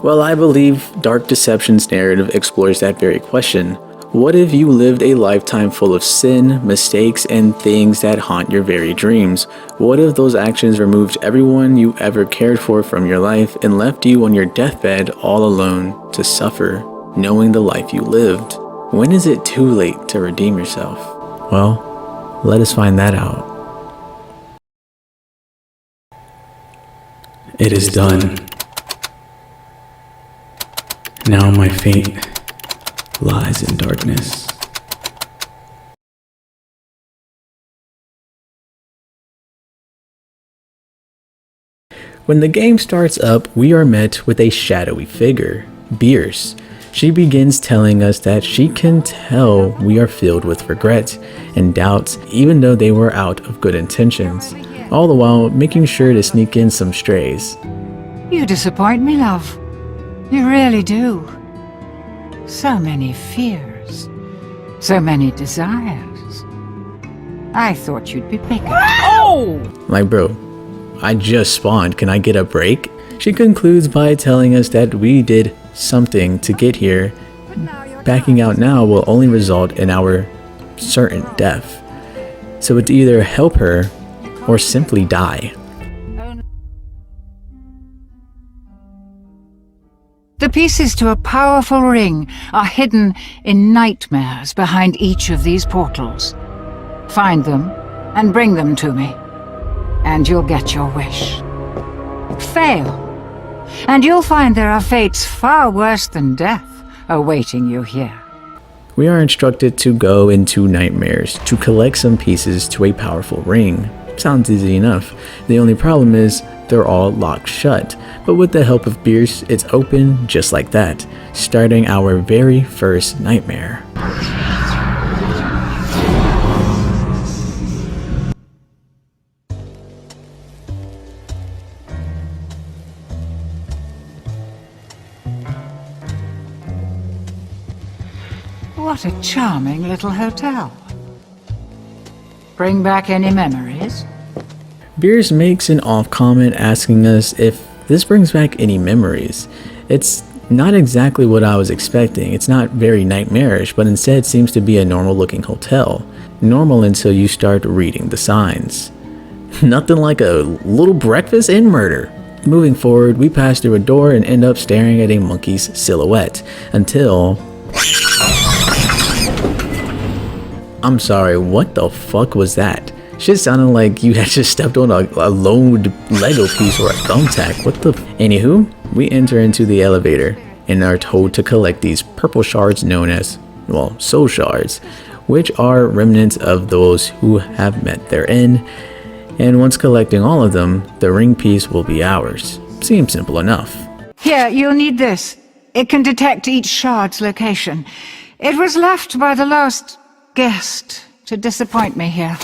Well, I believe Dark Deception's narrative explores that very question. What if you lived a lifetime full of sin, mistakes, and things that haunt your very dreams? What if those actions removed everyone you ever cared for from your life and left you on your deathbed all alone to suffer, knowing the life you lived? When is it too late to redeem yourself? Well, let us find that out. It is done. Now my fate lies in darkness. When the game starts up, we are met with a shadowy figure, Beers. She begins telling us that she can tell we are filled with regret and doubts, even though they were out of good intentions, all the while making sure to sneak in some strays. You disappoint me, love. You really do. So many fears. So many desires. I thought you'd be bigger. Oh! Like, bro, I just spawned. Can I get a break? She concludes by telling us that we did something to get here. Backing out now will only result in our certain death. So it's either help her or simply die. The pieces to a powerful ring are hidden in nightmares behind each of these portals. Find them and bring them to me, and you'll get your wish. Fail, and you'll find there are fates far worse than death awaiting you here. We are instructed to go into nightmares to collect some pieces to a powerful ring. Sounds easy enough. The only problem is they're all locked shut, but with the help of Beers, it's open just like that, starting our very first nightmare. What a charming little hotel. Bring back any memories? Beers makes an off comment asking us if this brings back any memories. It's not exactly what I was expecting. It's not very nightmarish, but instead seems to be a normal looking hotel. Normal until you start reading the signs. Nothing like a little breakfast and murder. Moving forward, we pass through a door and end up staring at a monkey's silhouette until... I'm sorry, what the fuck was that? Shit sounded like you had just stepped on a loaned Lego piece or a thumbtack. What the... Anywho, we enter into the elevator and are told to collect these purple shards known as, well, soul shards, which are remnants of those who have met their end. And once collecting all of them, the ring piece will be ours. Seems simple enough. Here, you'll need this. It can detect each shard's location. It was left by the last guest to disappoint me here.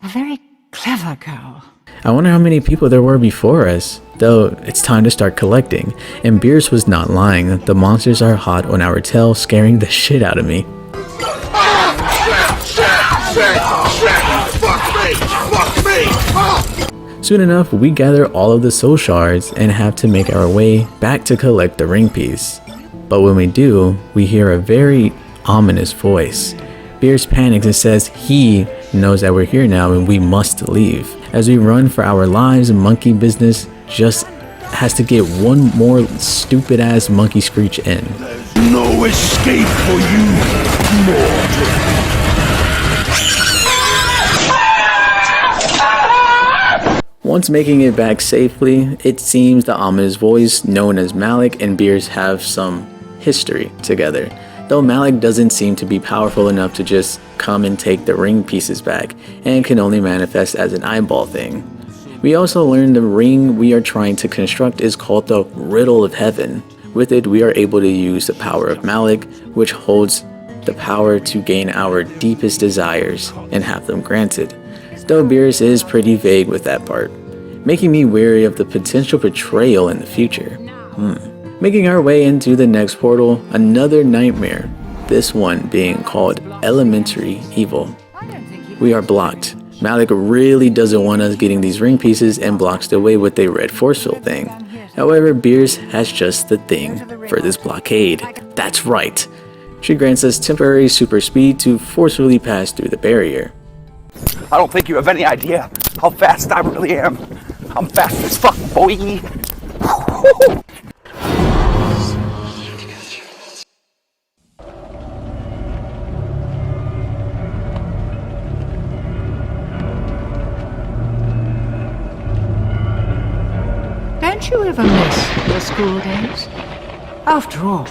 A very clever girl. I wonder how many people there were before us, though it's time to start collecting. And Beers was not lying. The monsters are hot on our tail, scaring the shit out of me. Soon enough, we gather all of the soul shards and have to make our way back to collect the ring piece. But when we do, we hear a very ominous voice. Beers panics and says he knows that we're here now and we must leave. As we run for our lives, monkey business just has to get one more stupid ass monkey screech in. No escape for you, mortal. Once making it back safely, it seems the ominous voice known as Malik and Beers have some history together. Though Malik doesn't seem to be powerful enough to just come and take the ring pieces back, and can only manifest as an eyeball thing. We also learn the ring we are trying to construct is called the Riddle of Heaven. With it, we are able to use the power of Malik, which holds the power to gain our deepest desires and have them granted. Though Beers is pretty vague with that part, making me wary of the potential betrayal in the future. Making our way into the next portal, another nightmare, this one being called Elementary Evil. We are blocked. Malik really doesn't want us getting these ring pieces and blocks the way with a red force field thing. However, Beers has just the thing for this blockade. That's right. She grants us temporary super speed to forcefully pass through the barrier. I don't think you have any idea how fast I really am. I'm fast as fuck, boy. Don't you ever miss your school days? After all,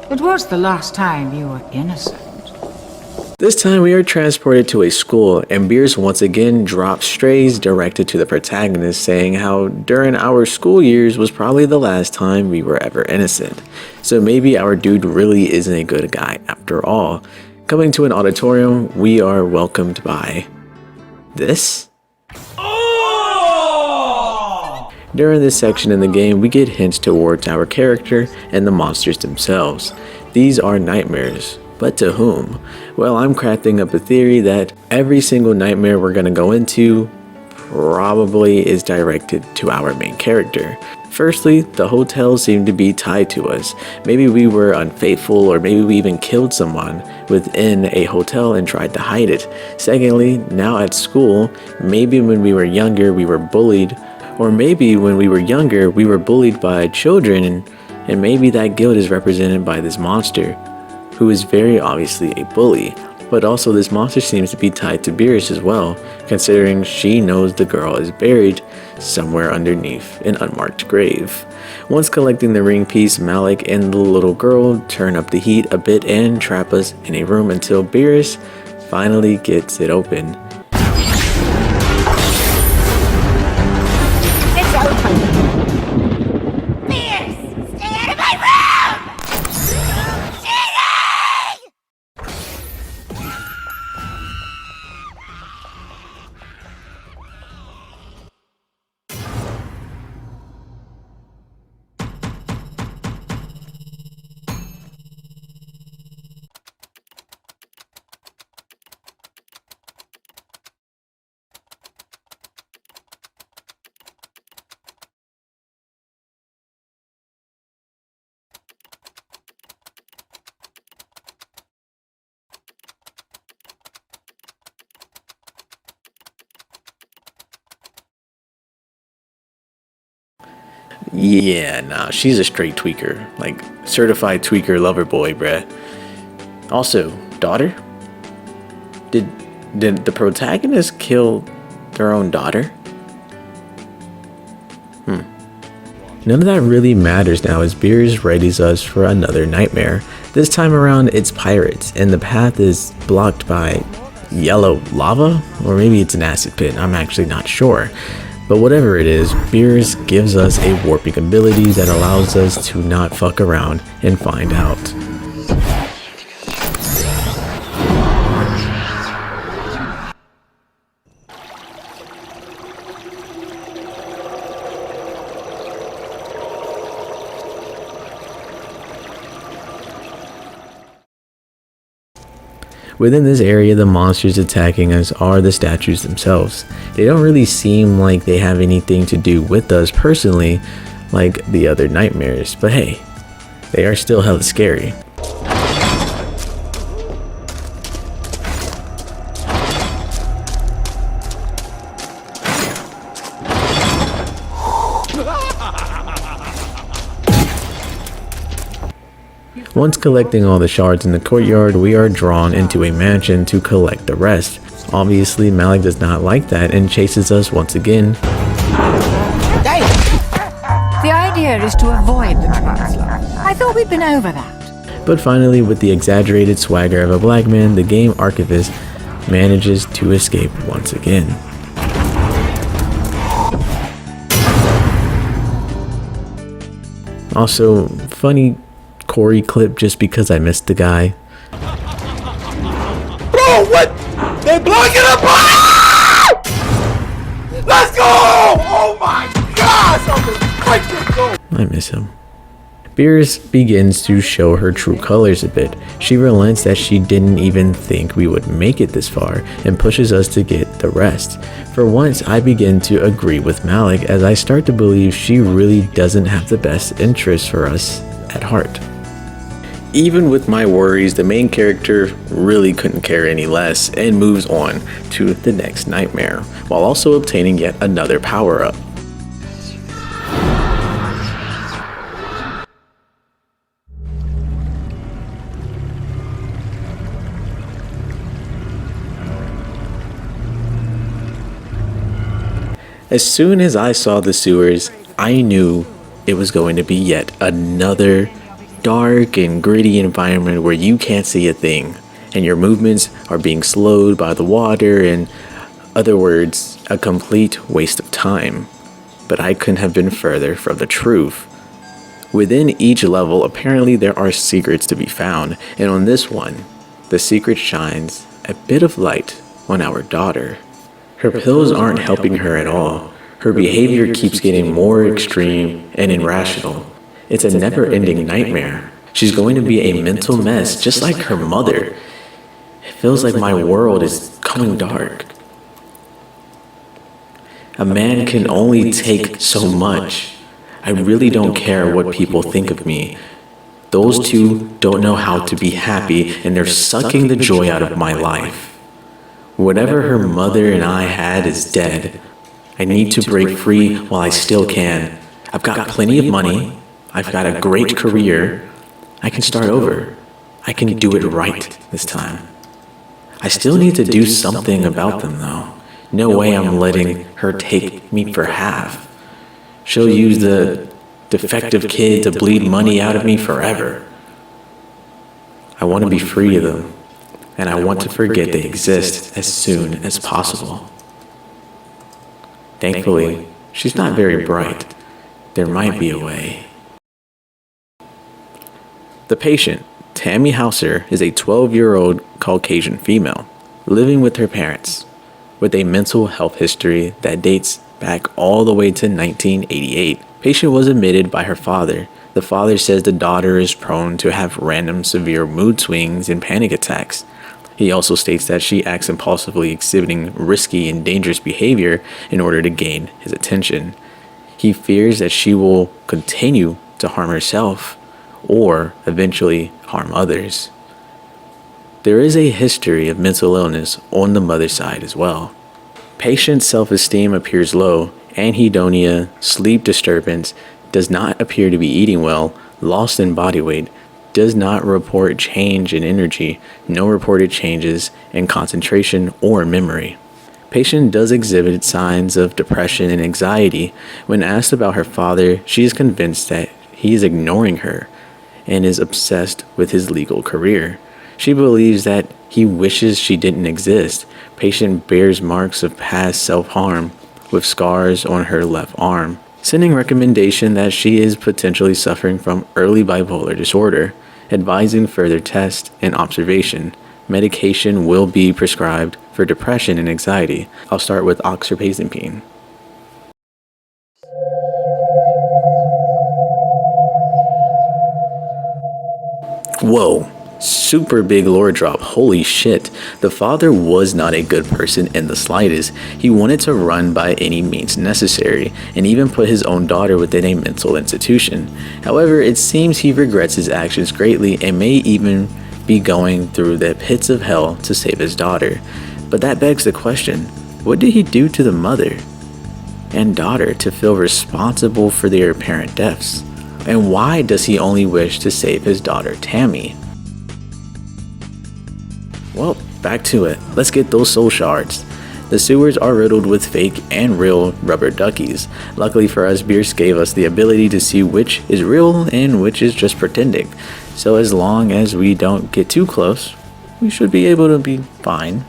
it was the last time you were innocent. This time we are transported to a school, and Beers once again drops strays directed to the protagonist, saying how during our school years was probably the last time we were ever innocent. So maybe our dude really isn't a good guy after all. Coming to an auditorium, we are welcomed by this. During this section in the game, we get hints towards our character and the monsters themselves. These are nightmares. But to whom? Well, I'm crafting up a theory that every single nightmare we're going to go into probably is directed to our main character. Firstly, the hotels seem to be tied to us. Maybe we were unfaithful, or maybe we even killed someone within a hotel and tried to hide it. Secondly, now at school, maybe when we were younger we were bullied, or maybe when we were younger we were bullied by children, and maybe that guilt is represented by this monster, who is very obviously a bully. But also this monster seems to be tied to Beerus as well, considering she knows the girl is buried somewhere underneath an unmarked grave. Once collecting the ring piece, Malik and the little girl turn up the heat a bit and trap us in a room until Beerus finally gets it open. Yeah, nah, she's a straight tweaker. Like, certified tweaker lover boy, bruh. Also, daughter? Did the protagonist kill their own daughter? None of that really matters now as Beers readies us for another nightmare. This time around, it's pirates, and the path is blocked by yellow lava? Or maybe it's an acid pit, I'm actually not sure. But whatever it is, Beers gives us a warping ability that allows us to not fuck around and find out. Within this area, the monsters attacking us are the statues themselves. They don't really seem like they have anything to do with us personally, like the other nightmares, but hey, they are still hella scary. Once collecting all the shards in the courtyard, we are drawn into a mansion to collect the rest. Obviously, Malik does not like that and chases us once again. The idea is to avoid the translate. I thought we'd been over that. But finally, with the exaggerated swagger of a black man, the game archivist manages to escape once again. Also, funny Corey clip just because I missed the guy. Bro, what? They're blowing it up! Ah! Let's go! Oh my gosh! Let's go! I miss him. Beers begins to show her true colors a bit. She relents that she didn't even think we would make it this far and pushes us to get the rest. For once, I begin to agree with Malik as I start to believe she really doesn't have the best interest for us at heart. Even with my worries, the main character really couldn't care any less and moves on to the next nightmare, while also obtaining yet another power-up. As soon as I saw the sewers, I knew it was going to be yet another dark and gritty environment where you can't see a thing, and your movements are being slowed by the water, in other words, a complete waste of time. But I couldn't have been further from the truth. Within each level, apparently there are secrets to be found, and on this one, the secret shines a bit of light on our daughter. Her pills aren't helping her at all. Her behavior keeps getting more extreme and irrational. It's a never-ending nightmare. She's going to be a mental mess, just like her mother. It feels like my world is going dark. A man can only take so much. I really don't care what people think of me. Those two don't know how to be happy, and they're sucking the joy out of my life. Whatever her mother and I had is dead. I need to break free while I still can. I've got plenty of money. I've got a great career. I can start over. I can do it right this time. I still need to do something about them though. No way I'm letting her take me for half. She'll use the defective kid to bleed money out of me forever. I want to be free of them. And I want to forget they exist as soon as possible. Thankfully, she's not very bright. There might be a way. The patient, Tammy Hauser, is a 12-year-old Caucasian female living with her parents with a mental health history that dates back all the way to 1988. Patient was admitted by her father. The father says the daughter is prone to have random severe mood swings and panic attacks. He also states that she acts impulsively, exhibiting risky and dangerous behavior in order to gain his attention. He fears that she will continue to harm herself or eventually harm others. There is a history of mental illness on the mother's side as well. Patient's self-esteem appears low, anhedonia, sleep disturbance, does not appear to be eating well, lost in body weight, does not report change in energy, no reported changes in concentration or memory. Patient does exhibit signs of depression and anxiety. When asked about her father, she is convinced that he is ignoring her and is obsessed with his legal career. She believes that he wishes she didn't exist. Patient bears marks of past self-harm with scars on her left arm, sending recommendation that she is potentially suffering from early bipolar disorder, advising further tests and observation. Medication will be prescribed for depression and anxiety. I'll start with oxcarbazepine. Whoa, super big lore drop, holy shit. The father was not a good person in the slightest. He wanted to run by any means necessary, and even put his own daughter within a mental institution. However, it seems he regrets his actions greatly and may even be going through the pits of hell to save his daughter. But that begs the question, what did he do to the mother and daughter to feel responsible for their apparent deaths? And why does he only wish to save his daughter Tammy? Well, back to it. Let's get those soul shards. The sewers are riddled with fake and real rubber duckies. Luckily for us, Bierce gave us the ability to see which is real and which is just pretending. So as long as we don't get too close, we should be able to be fine.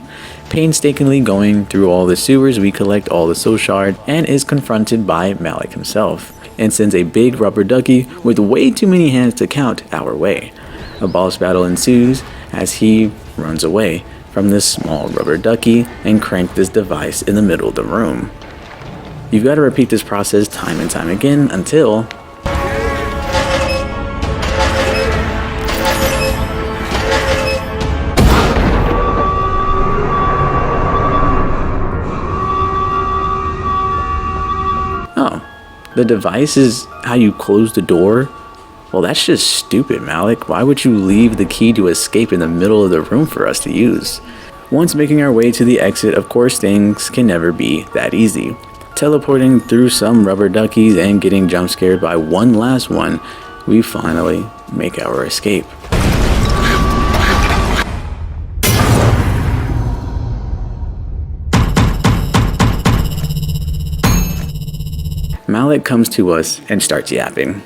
Painstakingly going through all the sewers, we collect all the soul shards and is confronted by Malik himself, and sends a big rubber ducky with way too many hands to count our way. A boss battle ensues as he runs away from this small rubber ducky and crank this device in the middle of the room. You've got to repeat this process time and time again until The device is how you close the door? Well, that's just stupid, Malik. Why would you leave the key to escape in the middle of the room for us to use? Once making our way to the exit, of course things can never be that easy. Teleporting through some rubber duckies and getting jump scared by one last one, we finally make our escape. Malik comes to us and starts yapping,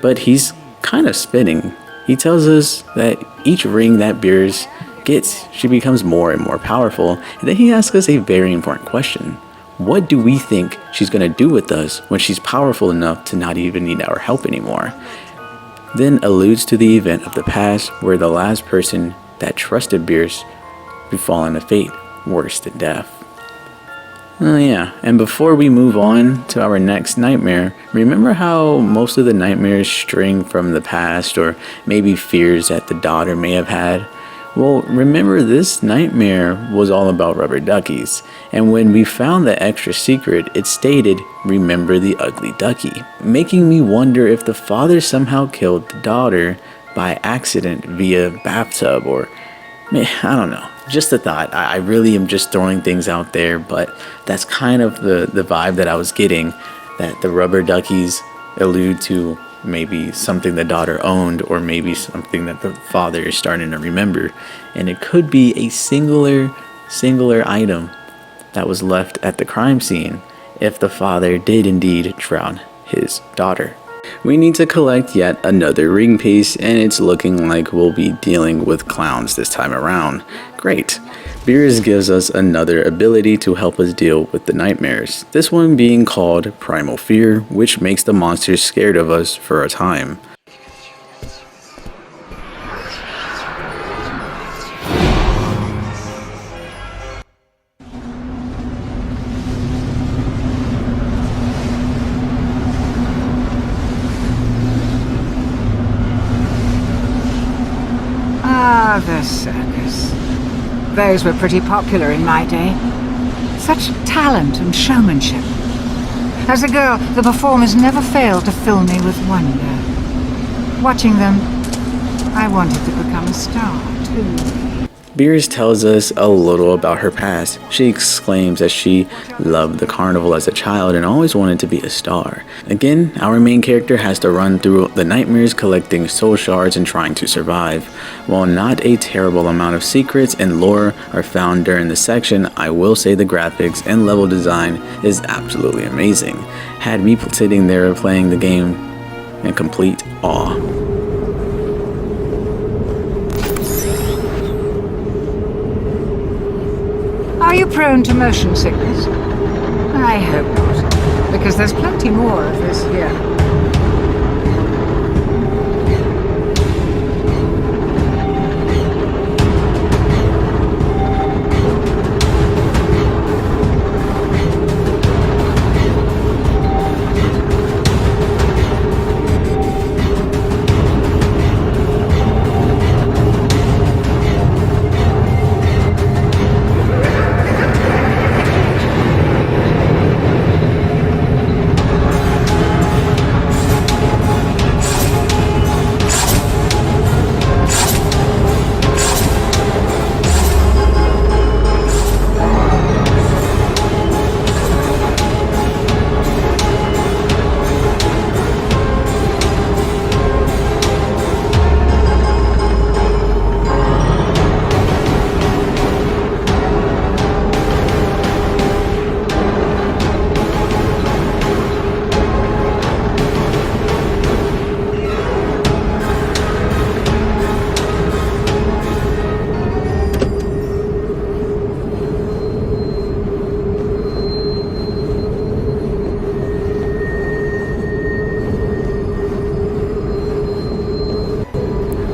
but he's kind of spinning. He tells us that each ring that Beers gets, she becomes more and more powerful, and then he asks us a very important question. What do we think she's going to do with us when she's powerful enough to not even need our help anymore? Then alludes to the event of the past where the last person that trusted Beers befallen a fate worse than death. Oh yeah, and before we move on to our next nightmare, remember how most of the nightmares string from the past or maybe fears that the daughter may have had? Well, remember this nightmare was all about rubber duckies, and when we found the extra secret, it stated, "Remember the ugly ducky," making me wonder if the father somehow killed the daughter by accident via bathtub or, I don't know. Just a thought. I really am just throwing things out there, but that's kind of the vibe that I was getting, that the rubber duckies allude to maybe something the daughter owned or maybe something that the father is starting to remember. And it could be a singular item that was left at the crime scene if the father did indeed drown his daughter. We need to collect yet another ring piece, and it's looking like we'll be dealing with clowns this time around. Great. Beers gives us another ability to help us deal with the nightmares, this one being called Primal Fear, which makes the monsters scared of us for a time. Ah, the circus. Those were pretty popular in my day. Such talent and showmanship. As a girl, the performers never failed to fill me with wonder. Watching them, I wanted to become a star, too. Beers tells us a little about her past. She exclaims that she loved the carnival as a child and always wanted to be a star. Again, our main character has to run through the nightmares collecting soul shards and trying to survive. While not a terrible amount of secrets and lore are found during the section, I will say the graphics and level design is absolutely amazing. Had me sitting there playing the game in complete awe. Are you prone to motion sickness? I hope not, because there's plenty more of this here.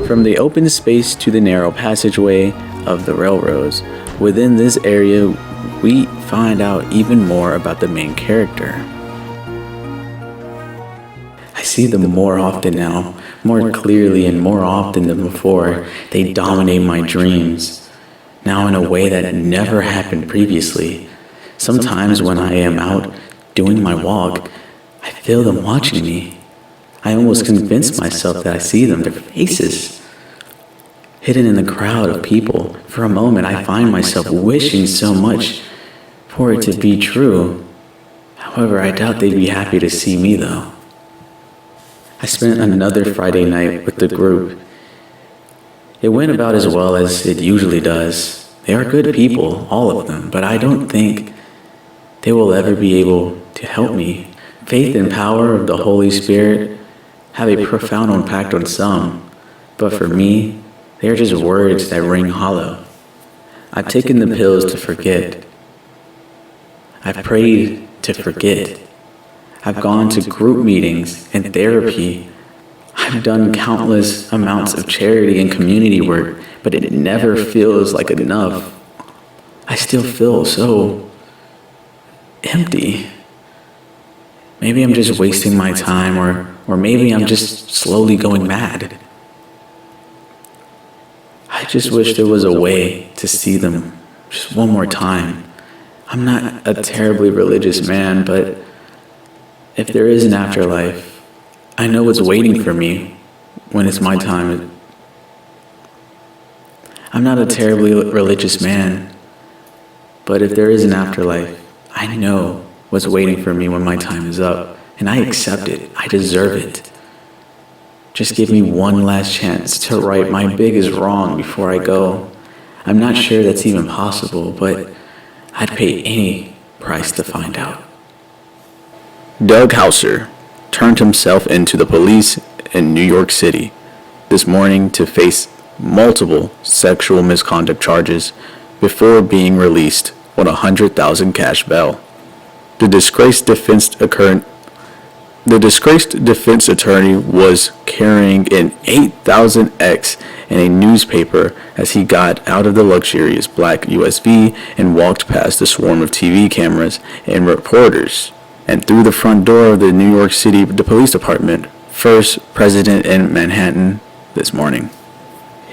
From the open space to the narrow passageway of the railroads, within this area we find out even more about the main character. I see them more often now, more clearly and more often than before. They dominate my dreams, now in a way that never happened previously. Sometimes when I am out doing my walk, I feel them watching me. I almost convince myself that I see them, their faces. Hidden in the crowd of people, for a moment I find myself wishing so much for it to be true. However, I doubt they'd be happy to see me though. I spent another Friday night with the group. It went about as well as it usually does. They are good people, all of them, but I don't think they will ever be able to help me. Faith and power of the Holy Spirit have a profound impact on some, but for me, they are just words that ring hollow. I've taken the pills to forget. I've prayed to forget. I've gone to group meetings and therapy. I've done countless amounts of charity and community work, but it never feels like enough. I still feel so empty. Maybe I'm just wasting my time, or maybe I'm just slowly going mad. I just wish there was a way to see them just one more time. I'm not a terribly religious man, but if there is an afterlife, I know what's waiting for me when it's my time. I'm not a terribly religious man, but if there is an afterlife, I know what's waiting for me when my time is up, and I accept it. I deserve it. Just give me one last chance to right my biggest wrong before I go. I'm not sure that's even possible, but I'd pay any price to find out. Doug Hauser turned himself into the police in New York City this morning to face multiple sexual misconduct charges before being released on a $100,000 cash bail. The disgraced defense attorney was carrying an 8,000X in a newspaper as he got out of the luxurious black USV and walked past the swarm of TV cameras and reporters and through the front door of the New York City Police Department, first president in Manhattan, this morning.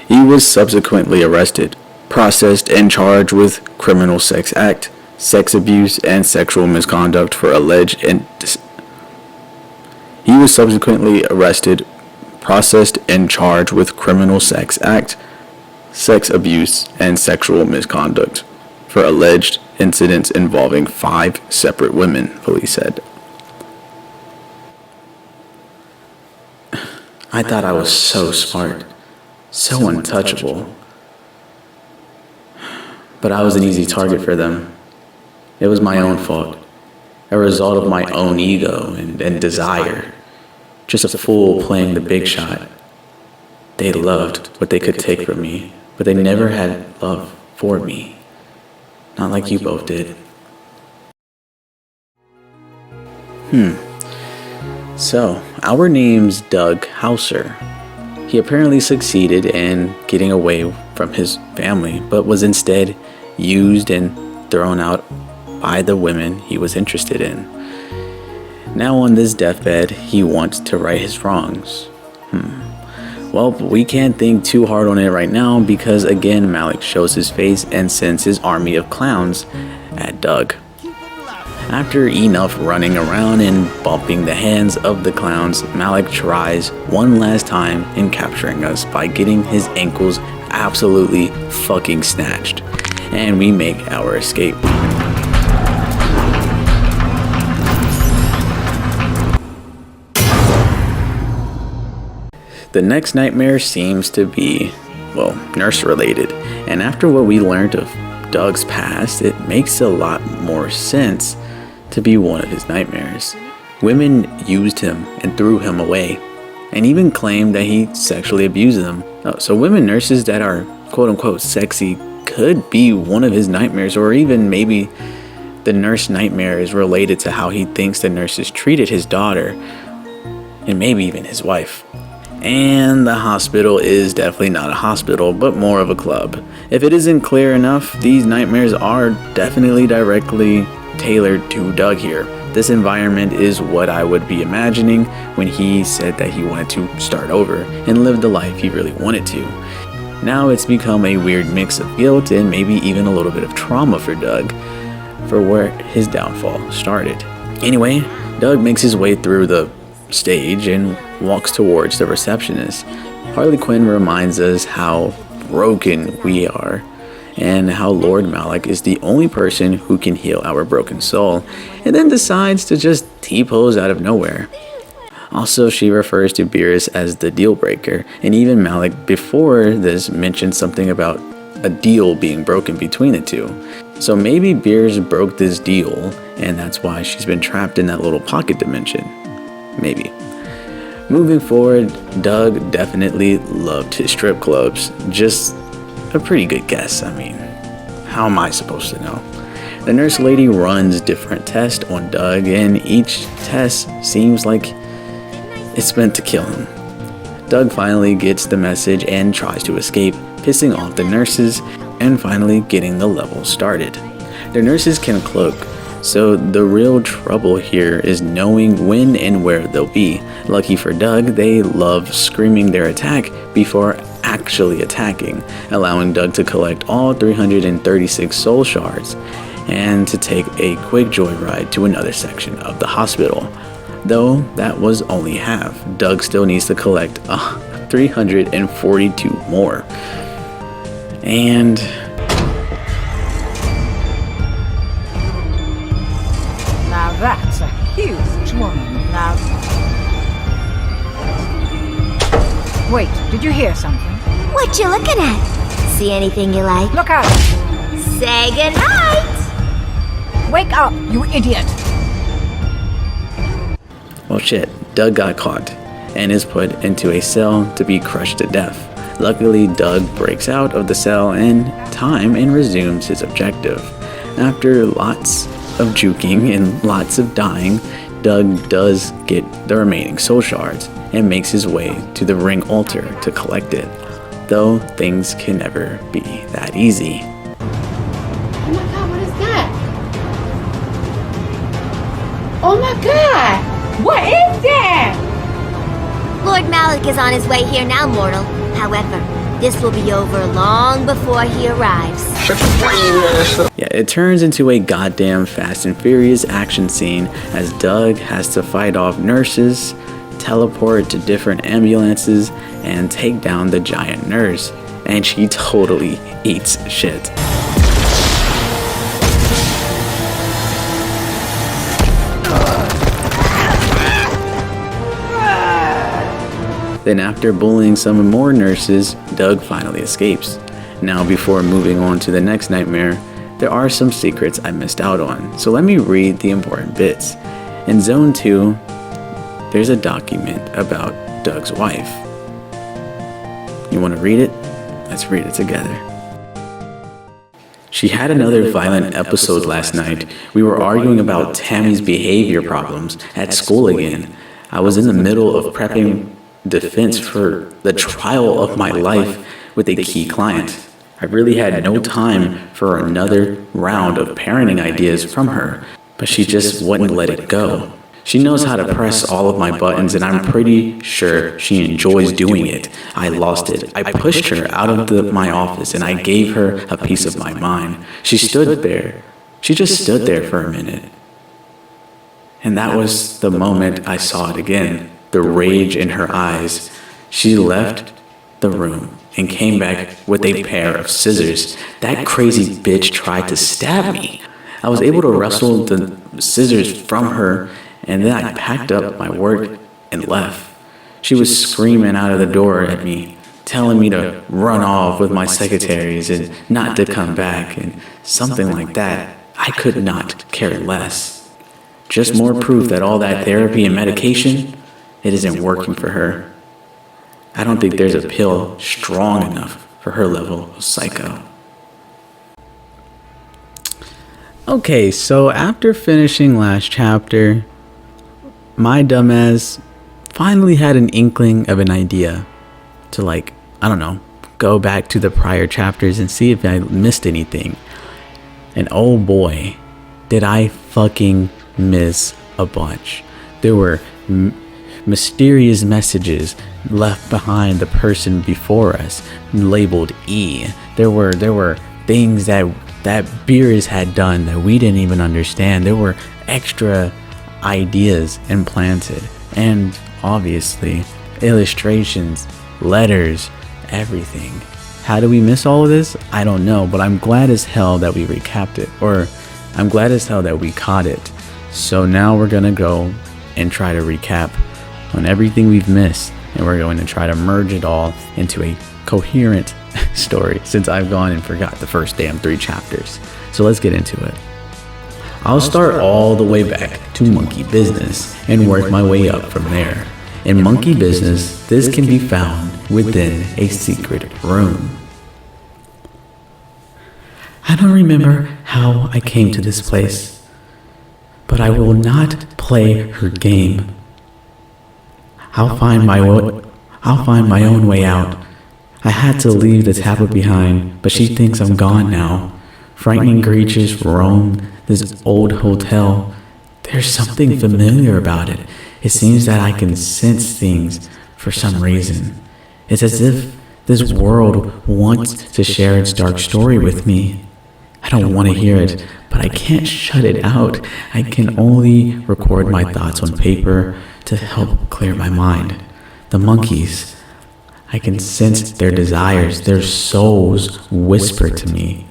He was subsequently arrested, processed, and charged with criminal sex act, sex abuse, and sexual misconduct for alleged He was subsequently arrested, processed, and charged with criminal sex act, sex abuse, and sexual misconduct for alleged incidents involving 5 separate women, police said. I thought I was so smart, so untouchable. But I was an easy target for them. It was my own fault, a result of my own ego and desire. Just a fool playing the big shot. They loved what they could take from me, but they never had love for me. Not like you both did. So, our name's Doug Hauser. He apparently succeeded in getting away from his family, but was instead used and thrown out by the women he was interested in. Now on this deathbed, he wants to right his wrongs. Well, we can't think too hard on it right now because again, Malik shows his face and sends his army of clowns at Doug. After enough running around and bumping the hands of the clowns, Malik tries one last time in capturing us by getting his ankles absolutely fucking snatched. And we make our escape. The next nightmare seems to be, well, nurse related, and after what we learned of Doug's past, it makes a lot more sense to be one of his nightmares. Women used him and threw him away, and even claimed that he sexually abused them. So women nurses that are quote-unquote sexy could be one of his nightmares, or even maybe the nurse nightmare is related to how he thinks the nurses treated his daughter, and maybe even his wife. And the hospital is definitely not a hospital, but more of a club. If it isn't clear enough, these nightmares are definitely directly tailored to Doug here. This environment is what I would be imagining when he said that he wanted to start over and live the life he really wanted to. Now it's become a weird mix of guilt and maybe even a little bit of trauma for Doug for where his downfall started. Anyway, Doug makes his way through the stage and walks towards the receptionist. Harley Quinn reminds us how broken we are and how Lord Malik is the only person who can heal our broken soul, and then decides to just T-pose out of nowhere. Also, she refers to Beerus as the deal breaker, and even Malik before this mentioned something about a deal being broken between the two. So maybe Beerus broke this deal, and that's why she's been trapped in that little pocket dimension. Maybe. Moving forward, Doug definitely loved his strip clubs. Just a pretty good guess. I mean, how am I supposed to know? The nurse lady runs different tests on Doug, and each test seems like it's meant to kill him. Doug finally gets the message and tries to escape, pissing off the nurses and finally getting the level started. The nurses can cloak, so the real trouble here is knowing when and where they'll be. Lucky for Doug, they love screaming their attack before actually attacking, allowing Doug to collect all 336 soul shards and to take a quick joyride to another section of the hospital. Though that was only half, Doug still needs to collect 342 more. And Now that's a huge one. Now... Wait, did you hear something? What you looking at? See anything you like? Look out! Say goodnight! Wake up, you idiot! well shit, Doug got caught and is put into a cell to be crushed to death. Luckily, Doug breaks out of the cell in time and resumes his objective. After lots of juking and lots of dying, Doug does get the remaining soul shards and makes his way to the ring altar to collect it, though things can never be that easy. Oh my god, what is that? Oh my god! What is that? Lord Malik is on his way here now, mortal. However, this will be over long before he arrives. Yeah, it turns into a goddamn Fast and Furious action scene as Doug has to fight off nurses, teleport to different ambulances, and take down the giant nurse. And she totally eats shit. Then after bullying some more nurses, Doug finally escapes. Now before moving on to the next nightmare, there are some secrets I missed out on, so let me read the important bits. In Zone 2, there's a document about Doug's wife. You want to read it? Let's read it together. She had another violent episode last night. We were arguing about Tammy's behavior problems at school again. I was in the middle of prepping defense for the trial of my life with a key client. I really had no time for another round of parenting ideas from her, but she just wouldn't let it go. She knows how to press all of my buttons, and I'm pretty sure she enjoys doing it. I lost it. I pushed her out of my office, and I gave her a piece of my mind. She stood there. She just stood there for a minute. And that was the moment I saw it again. The rage in her eyes. She left the room and came back with a pair of scissors. That crazy bitch tried to stab me. I was able to wrestle the scissors from her, and then I packed up my work and left. She was screaming out of the door at me, telling me to run off with my secretaries and not to come back and something like that. I could not care less. Just more proof that all that therapy and medication, it isn't working for her. I don't think there's a pill strong enough for her level of psycho. Okay, so after finishing last chapter, my dumbass finally had an inkling of an idea to go back to the prior chapters and see if I missed anything. And oh boy, did I fucking miss a bunch. There were mysterious messages left behind the person before us, labeled E. There were things that Beerus had done that we didn't even understand. There were extra ideas implanted, and obviously illustrations, letters, everything. How do we miss all of this? I don't know, but I'm glad as hell that we recapped it, or I'm glad as hell that we caught it. So now we're gonna go and try to recap on everything we've missed, and we're going to try to merge it all into a coherent story, since I've gone and forgot the first damn 3 chapters. So let's get into it. I'll start all the way back to Monkey Business and work my way up from there. In Monkey Business, this can be found within a secret room. I don't remember how I came to this place, but I will not play her game. I'll find my own way out. I had to leave the tablet behind, but she thinks I'm gone now. Frightening creatures roam this old hotel. There's something familiar about it. It seems that I can sense things for some reason. It's as if this world wants to share its dark story with me. I don't want to hear it, but I can't shut it out. I can only record my thoughts on paper to help clear my mind. The monkeys, I can sense their desires, their souls whisper to me.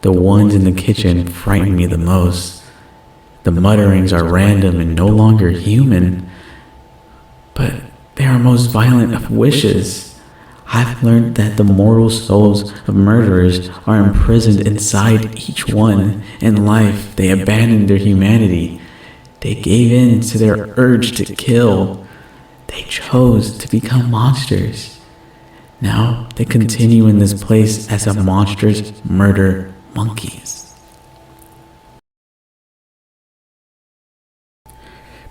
The ones in the kitchen frighten me the most. The mutterings are random and no longer human, but they are most violent of wishes. I've learned that the mortal souls of murderers are imprisoned inside each one. In life, they abandoned their humanity. They gave in to their urge to kill. They chose to become monsters. Now they continue in this place as a monstrous murder monkeys.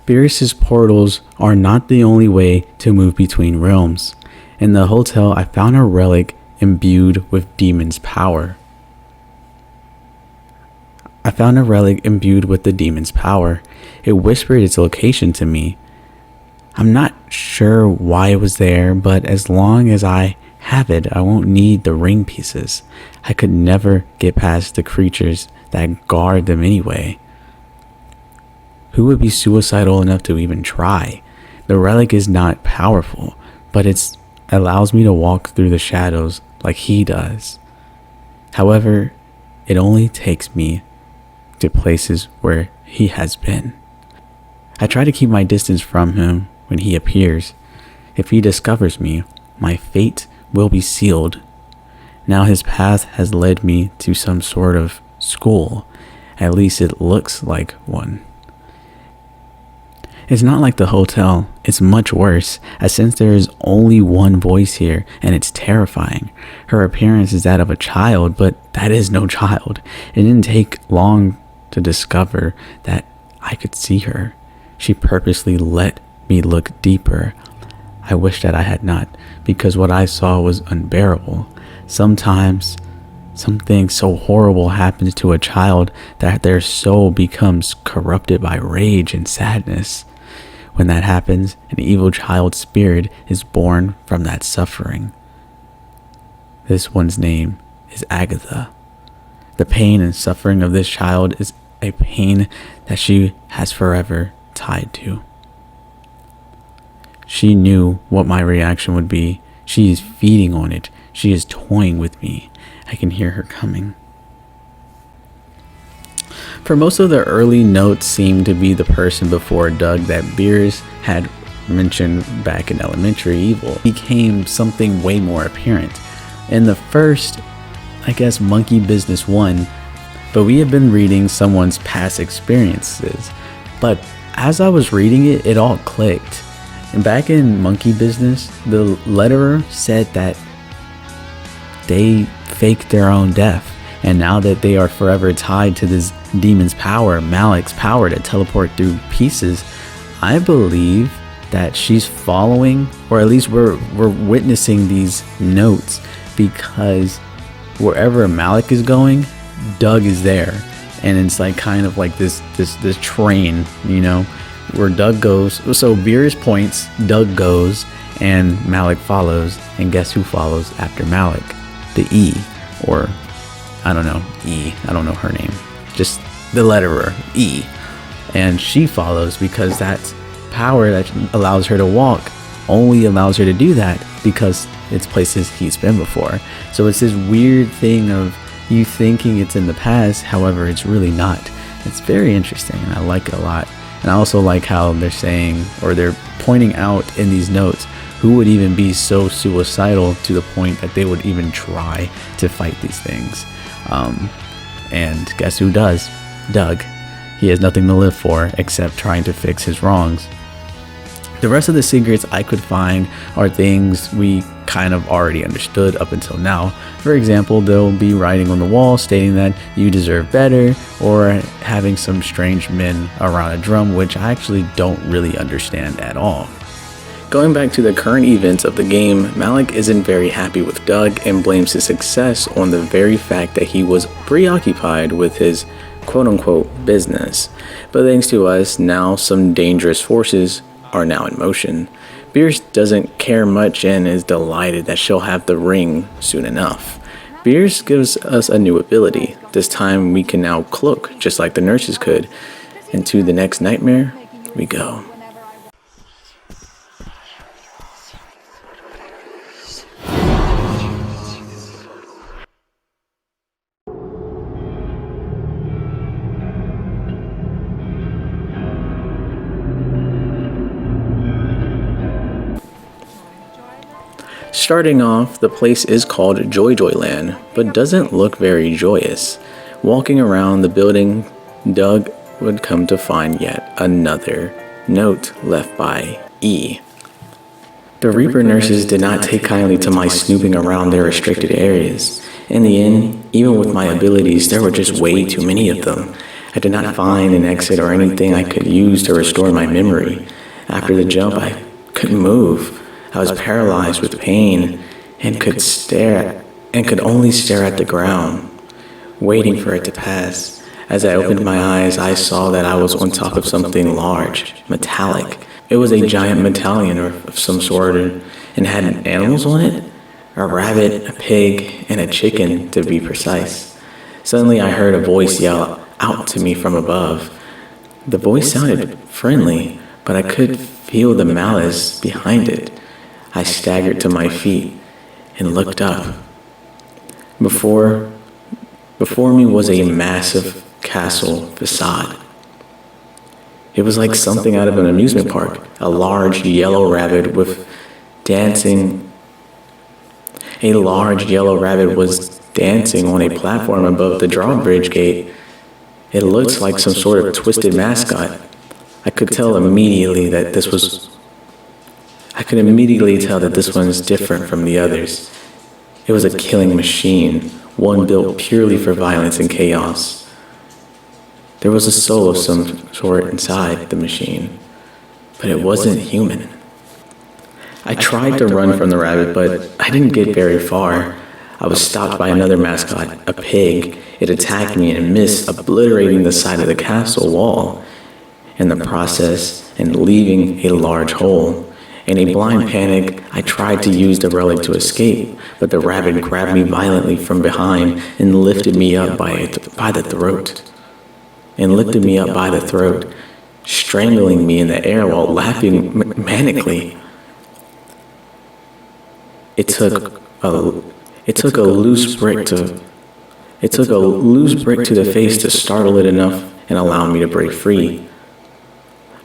Beerus's portals are not the only way to move between realms. In the hotel, I found a relic imbued with demon's power. It whispered its location to me. I'm not sure why it was there, but as long as I have it, I won't need the ring pieces. I could never get past the creatures that guard them anyway. Who would be suicidal enough to even try? The relic is not powerful, but it allows me to walk through the shadows like he does. However, it only takes me to places where he has been. I try to keep my distance from him when he appears. If he discovers me, my fate will be sealed. Now his path has led me to some sort of school. At least it looks like one. It's not like the hotel. It's much worse, as since there is only one voice here, and it's terrifying. Her appearance is that of a child, but that is no child. It didn't take long to discover that I could see her. She purposely let me look deeper. I wish that I had not, because what I saw was unbearable. Sometimes something so horrible happens to a child that their soul becomes corrupted by rage and sadness. When that happens, an evil child spirit is born from that suffering. This one's name is Agatha. The pain and suffering of this child is a pain that she has forever tied to. She knew what my reaction would be. She is feeding on it. She is toying with me. I can hear her coming. For most of the early notes seemed to be the person before Doug that Beerus had mentioned back in Elementary Evil. Became something way more apparent. In the first, I guess, Monkey Business 1, but we have been reading someone's past experiences. But as I was reading it, it all clicked. And back in Monkey Business, the letterer said that they faked their own death. And now that they are forever tied to this demon's power, Malik's power to teleport through pieces, I believe that she's following, or at least we're witnessing these notes, because wherever Malik is going, Doug is there. And it's like kind of like this train, you know, where Doug goes. So Beerus points, Doug goes, and Malik follows. And guess who follows after Malik? The E, or I don't know, E. I don't know her name. Just the letterer, E. and she follows because that power that allows her to walk only allows her to do that because it's places he's been before. So it's this weird thing of you thinking it's in the past, however it's really not. It's very interesting and I like it a lot. And I also like how they're saying, or they're pointing out in these notes, who would even be so suicidal to the point that they would even try to fight these things. And guess who does? Doug. He has nothing to live for except trying to fix his wrongs. The rest of the secrets I could find are things we kind of already understood up until now. For example, they'll be writing on the wall stating that you deserve better, or having some strange men around a drum, which I actually don't really understand at all. Going back to the current events of the game, Malik isn't very happy with Doug and blames his success on the very fact that he was preoccupied with his quote-unquote business. But thanks to us, now some dangerous forces are now in motion. Beers doesn't care much and is delighted that she'll have the ring soon enough. Beers gives us a new ability. This time we can now cloak, just like the nurses could. Into the next nightmare we go. Starting off, the place is called Joy Land, but doesn't look very joyous. Walking around the building, Doug would come to find yet another note left by E. The Reaper nurses did not take kindly to my snooping around their restricted areas. In the end, even with my abilities, there were just way too many of them. I did not find an exit or anything I could use to restore my memory. After the jump, I couldn't move. I was paralyzed with pain and could only stare at the ground, waiting for it to pass. As I opened my eyes, I saw that I was on top of something large, metallic. It was a giant medallion of some sort and had animals on it, a rabbit, a pig, and a chicken to be precise. Suddenly I heard a voice yell out to me from above. The voice sounded friendly, but I could feel the malice behind it. I staggered to my feet and looked up. Before me was a massive castle facade. It was like something out of an amusement park. A large yellow rabbit was dancing on a platform above the drawbridge gate. It looked like some sort of twisted mascot. I could immediately tell that this one is different from the others. It was a killing machine, one built purely for violence and chaos. There was a soul of some sort inside the machine, but it wasn't human. I tried to run from the rabbit, but I didn't get very far. I was stopped by another mascot, a pig. It attacked me and missed, obliterating the side of the castle wall in the process and leaving a large hole. In a blind panic, I tried to use the relic to escape, but the rabbit grabbed me violently from behind and lifted me up by the throat, strangling me in the air while laughing manically. It took a loose brick to the face to startle it enough and allow me to break free.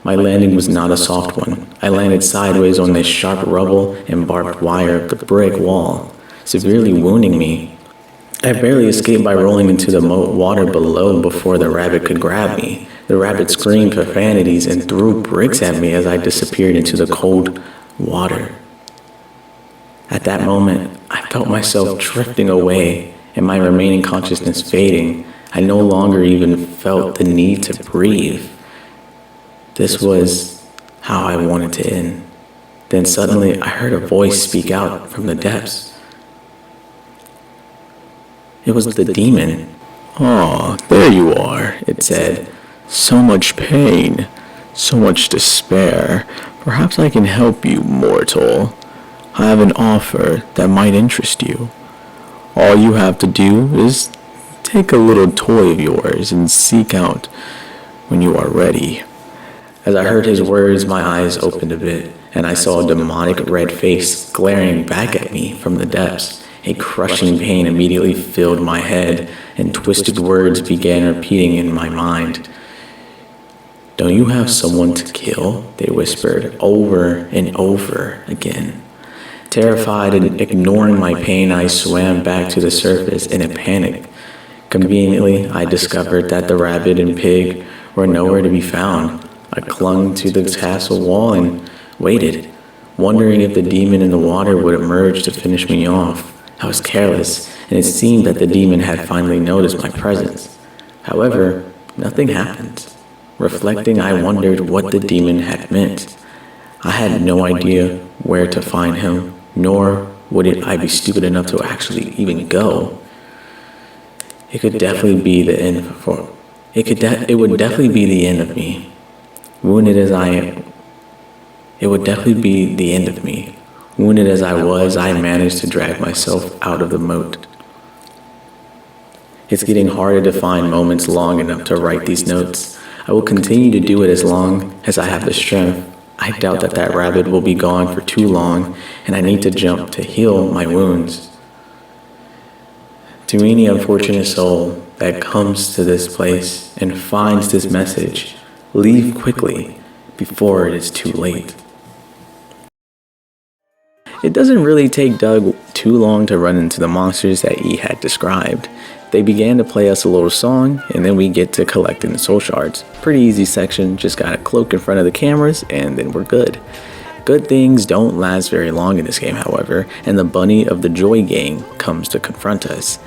My landing was not a soft one. I landed sideways on the sharp rubble and barbed wire of the brick wall, severely wounding me. I barely escaped by rolling into the water below before the rabbit could grab me. The rabbit screamed profanities and threw bricks at me as I disappeared into the cold water. At that moment, I felt myself drifting away and my remaining consciousness fading. I no longer even felt the need to breathe. This was how I wanted to end. Then suddenly I heard a voice speak out from the depths. It was the demon. "Oh, there you are," it said. "So much pain, so much despair. Perhaps I can help you, mortal. I have an offer that might interest you. All you have to do is take a little toy of yours and seek out when you are ready." As I heard his words, my eyes opened a bit, and I saw a demonic red face glaring back at me from the depths. A crushing pain immediately filled my head, and twisted words began repeating in my mind. "Don't you have someone to kill?" they whispered over and over again. Terrified and ignoring my pain, I swam back to the surface in a panic. Conveniently, I discovered that the rabbit and pig were nowhere to be found. I clung to the castle wall and waited, wondering if the demon in the water would emerge to finish me off. I was careless, and it seemed that the demon had finally noticed my presence. However, nothing happened. Reflecting, I wondered what the demon had meant. I had no idea where to find him, nor would I be stupid enough to actually even go. It would definitely be the end of me. Wounded as I was, I managed to drag myself out of the moat. It's getting harder to find moments long enough to write these notes. I will continue to do it as long as I have the strength. I doubt that rabbit will be gone for too long, and I need to jump to heal my wounds. To any unfortunate soul that comes to this place and finds this message, leave quickly before it is too late. It doesn't really take Doug too long to run into the monsters that he had described. They began to play us a little song, and then we get to collecting the soul shards. Pretty easy section, just gotta cloak in front of the cameras, and then we're good. Good things don't last very long in this game, however, and the bunny of the Joy Gang comes to confront us.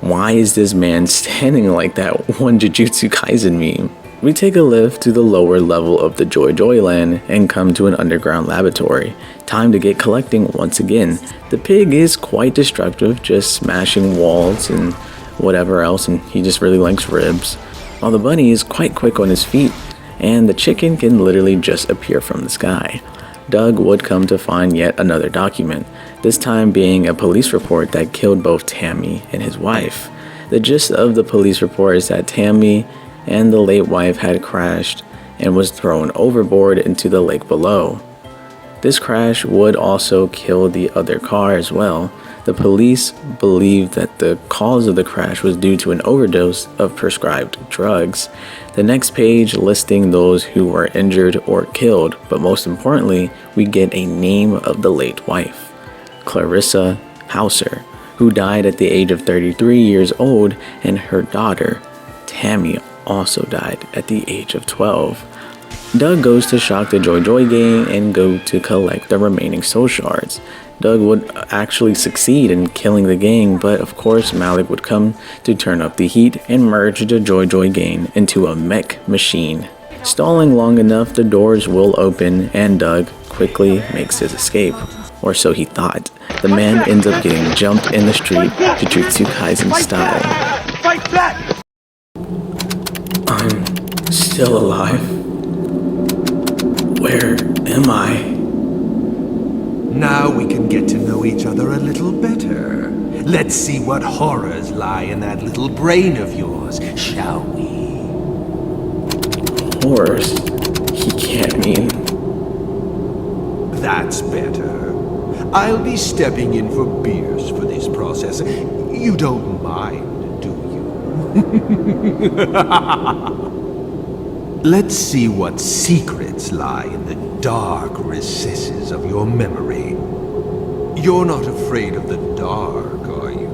Why is this man standing like that one Jujutsu Kaisen meme? We take a lift to the lower level of the Joy Land and come to an underground laboratory. Time to get collecting once again. The pig is quite destructive, just smashing walls and whatever else, and he just really likes ribs. While the bunny is quite quick on his feet, and the chicken can literally just appear from the sky. Doug would come to find yet another document, this time being a police report that killed both Tammy and his wife. The gist of the police report is that Tammy and the late wife had crashed and was thrown overboard into the lake below. This crash would also kill the other car as well. The police believed that the cause of the crash was due to an overdose of prescribed drugs. The next page listing those who were injured or killed, but most importantly, we get a name of the late wife, Clarissa Hauser, who died at the age of 33 years old, and her daughter, Tammy, also died at the age of 12. Doug goes to shock the Joy Gang and go to collect the remaining soul shards. Doug would actually succeed in killing the gang, but of course Malik would come to turn up the heat and merge the Joy Gang into a mech machine. Stalling long enough, the doors will open and Doug quickly makes his escape. Or so he thought. The man ends up getting jumped in the street, Jujutsu Kaisen style. Fight back! I'm still alive. Where am I? Now we can get to know each other a little better. Let's see what horrors lie in that little brain of yours, shall we? Horrors? He can't mean... That's better. I'll be stepping in for beers for this process. You don't mind, do you? Let's see what secrets lie in the dark recesses of your memory. You're not afraid of the dark, are you?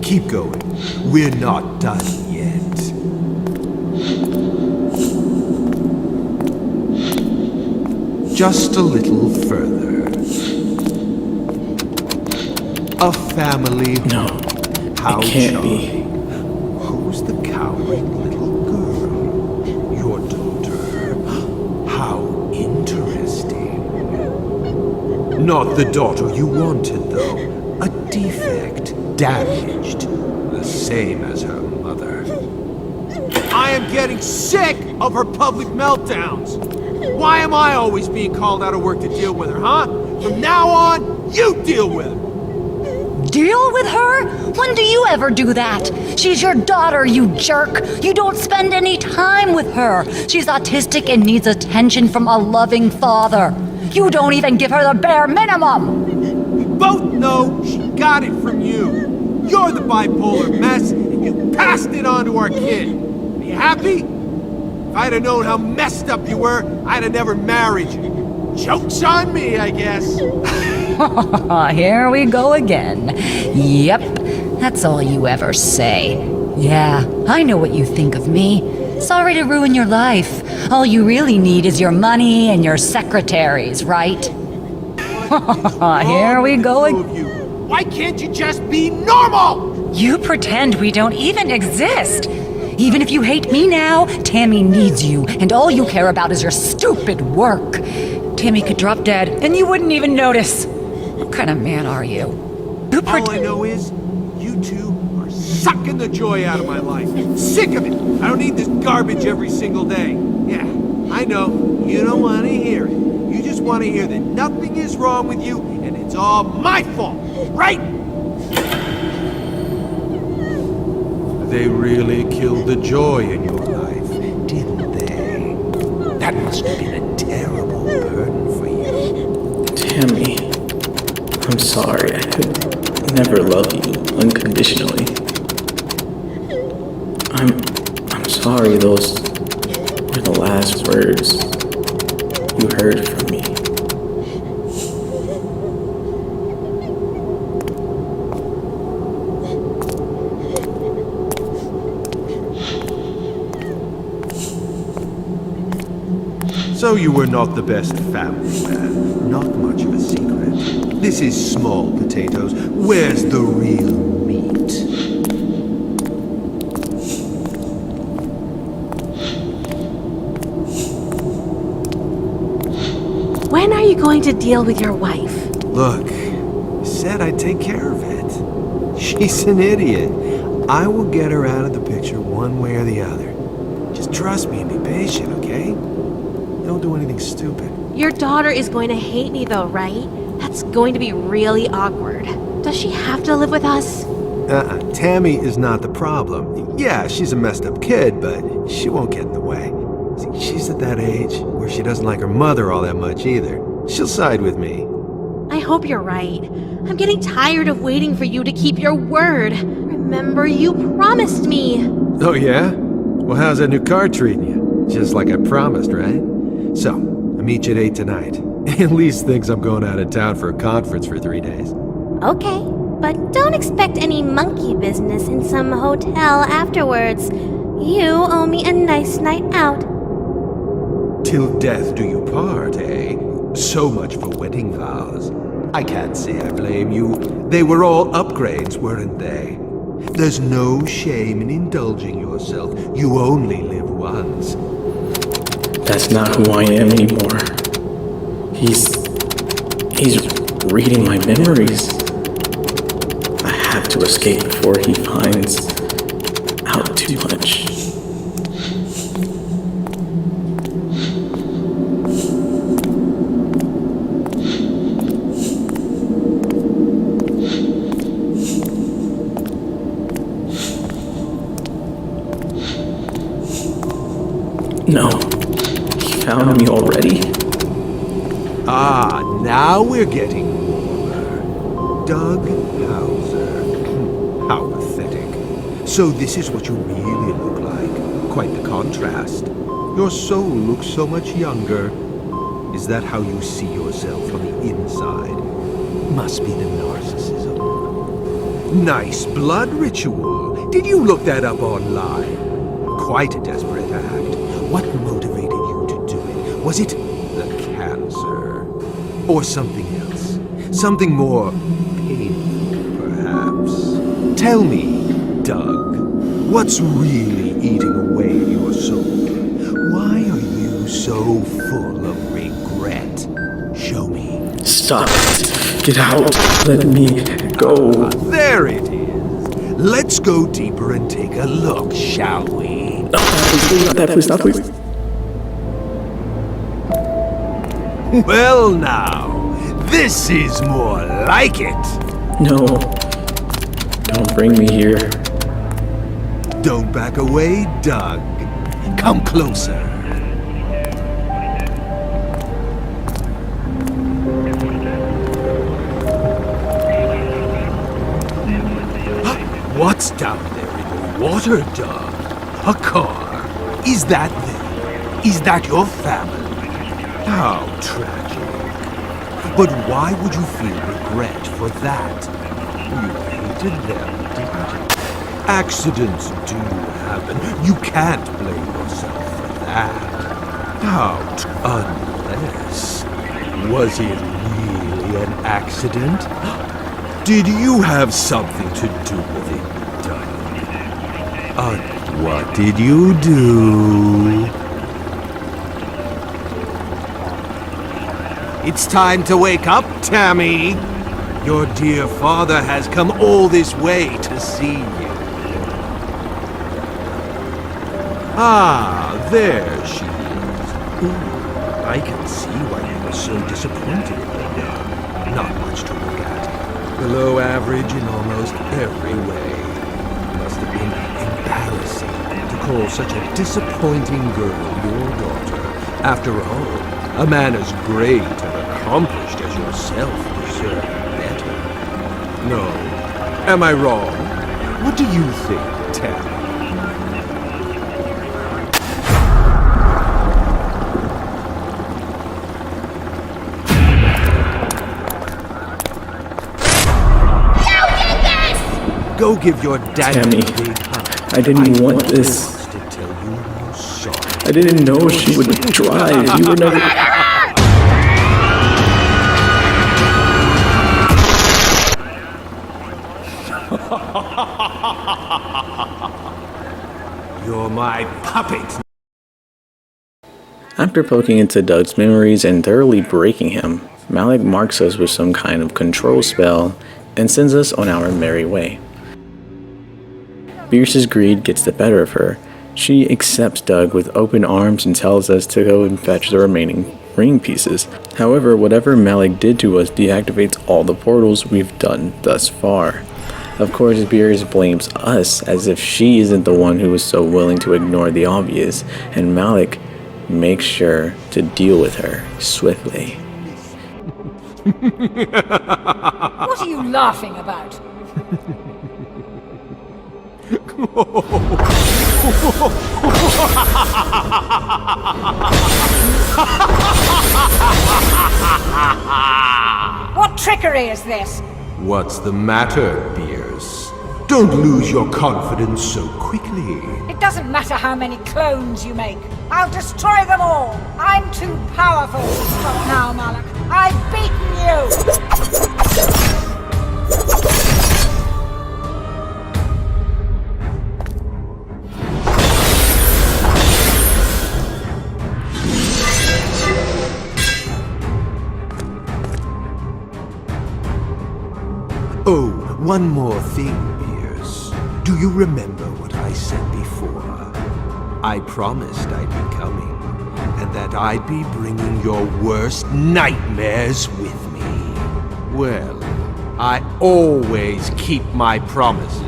Keep going. We're not done yet. Just a little further. A family home. No, How it can't charming. be. Who's the cowering little girl? Your daughter. How interesting. Not the daughter you wanted, though. A defect. Damaged. The same as her mother. I am getting sick of her public meltdowns. Why am I always being called out of work to deal with her, huh? From now on, You deal with her! Deal with her? When do you ever do that? She's your daughter, you jerk. You don't spend any time with her. She's autistic and needs attention from a loving father. You don't even give her the bare minimum. We both know she got it from you. You're the bipolar mess, and you passed it on to our kid. Are you happy? If I'd have known how messed up you were, I'd have never married you. Joke's on me, I guess. Here we go again. Yep, that's all you ever say. Yeah, I know what you think of me. Sorry to ruin your life. All you really need is your money and your secretaries, right? Here we go again. Why can't you just be normal? You pretend we don't even exist. Even if you hate me now, Tammy needs you, and all you care about is your stupid work. Tammy could drop dead, and you wouldn't even notice. What kind of man are you? All I know is, you two are sucking the joy out of my life. Sick of it. I don't need this garbage every single day. Yeah, I know. You don't want to hear it. You just want to hear that nothing is wrong with you, and it's all my fault, right? They really killed the joy in your life, didn't they? That must have been a terrible burden for you. Tammy, I'm sorry. I could never love you unconditionally. I'm sorry those were the last words you heard from me. So you were not the best family man. Not much of a secret. This is small potatoes. Where's the real meat? When are you going to deal with your wife? Look, I said I'd take care of it. She's an idiot. I will get her out of the picture one way or the other. Just trust me and be patient, okay? Don't do anything stupid. Your daughter is going to hate me though, right? That's going to be really awkward. Does she have to live with us? Tammy is not the problem. Yeah, she's a messed up kid, but she won't get in the way. See, she's at that age where she doesn't like her mother all that much either. She'll side with me. I hope you're right. I'm getting tired of waiting for you to keep your word. Remember, you promised me. Oh yeah? Well, how's that new car treating you? Just like I promised, right? So, I'll meet you at 8 tonight. Elise thinks I'm going out of town for a conference for 3 days. Okay, but don't expect any monkey business in some hotel afterwards. You owe me a nice night out. Till death do you part, eh? So much for wedding vows. I can't say I blame you. They were all upgrades, weren't they? There's no shame in indulging yourself. You only live once. That's not who I am anymore. He's reading my memories. I have to escape before he finds out too much. No. Found me already? Ah, now we're getting warmer. Doug Hauser. How pathetic. So this is what you really look like. Quite the contrast. Your soul looks so much younger. Is that how you see yourself on the inside? Must be the narcissism. Nice blood ritual. Did you look that up online? Quite a desperate act. What motivated you to do it? Was it the cancer? Or something else? Something more painful, perhaps? Tell me, Doug, what's really eating away at your soul? Why are you so full of regret? Show me. Stop it. Get out. Let me go. There it is. Let's go deeper and take a look, shall we? No, please, not that, please, not please. Well now, This is more like it. No. Don't bring me here. Don't back away, Doug. Come closer. What's down there in the water, Doug? A car? Is that them? Is that your family? How tragic. But why would you feel regret for that? You hated them, didn't you? Accidents do happen. You can't blame yourself for that. Unless... Was it really an accident? Did you have something to do with it, Doug? What did you do? It's time to wake up, Tammy. Your dear father has come all this way to see you. Ah, there she is. Ooh, I can see why you were so disappointed in her. Not much to look at. Below average in almost every way. Must have been embarrassing to call such a disappointing girl your daughter. After all, a man as great and accomplished as yourself deserved better. No. Am I wrong? What do you think, Tam? Go give your daddy Tammy, a big hug. I didn't want this. To tell you you're sorry. I didn't know she would drive. You were never... You're my puppet. After poking into Doug's memories and thoroughly breaking him, Malik marks us with some kind of control spell and sends us on our merry way. Bierce's greed gets the better of her. She accepts Doug with open arms and tells us to go and fetch the remaining ring pieces. However, whatever Malik did to us deactivates all the portals we've done thus far. Of course, Bierce blames us as if she isn't the one who was so willing to ignore the obvious, and Malik makes sure to deal with her swiftly. What are you laughing about? What trickery is this? What's the matter, Bierce? Don't lose your confidence so quickly. It doesn't matter how many clones you make. I'll destroy them all. I'm too powerful. Stop now, Malik. I've beaten you. Oh, one more thing, Bierce. Do you remember what I said before? I promised I'd be coming, and that I'd be bringing your worst nightmares with me. Well, I always keep my promises.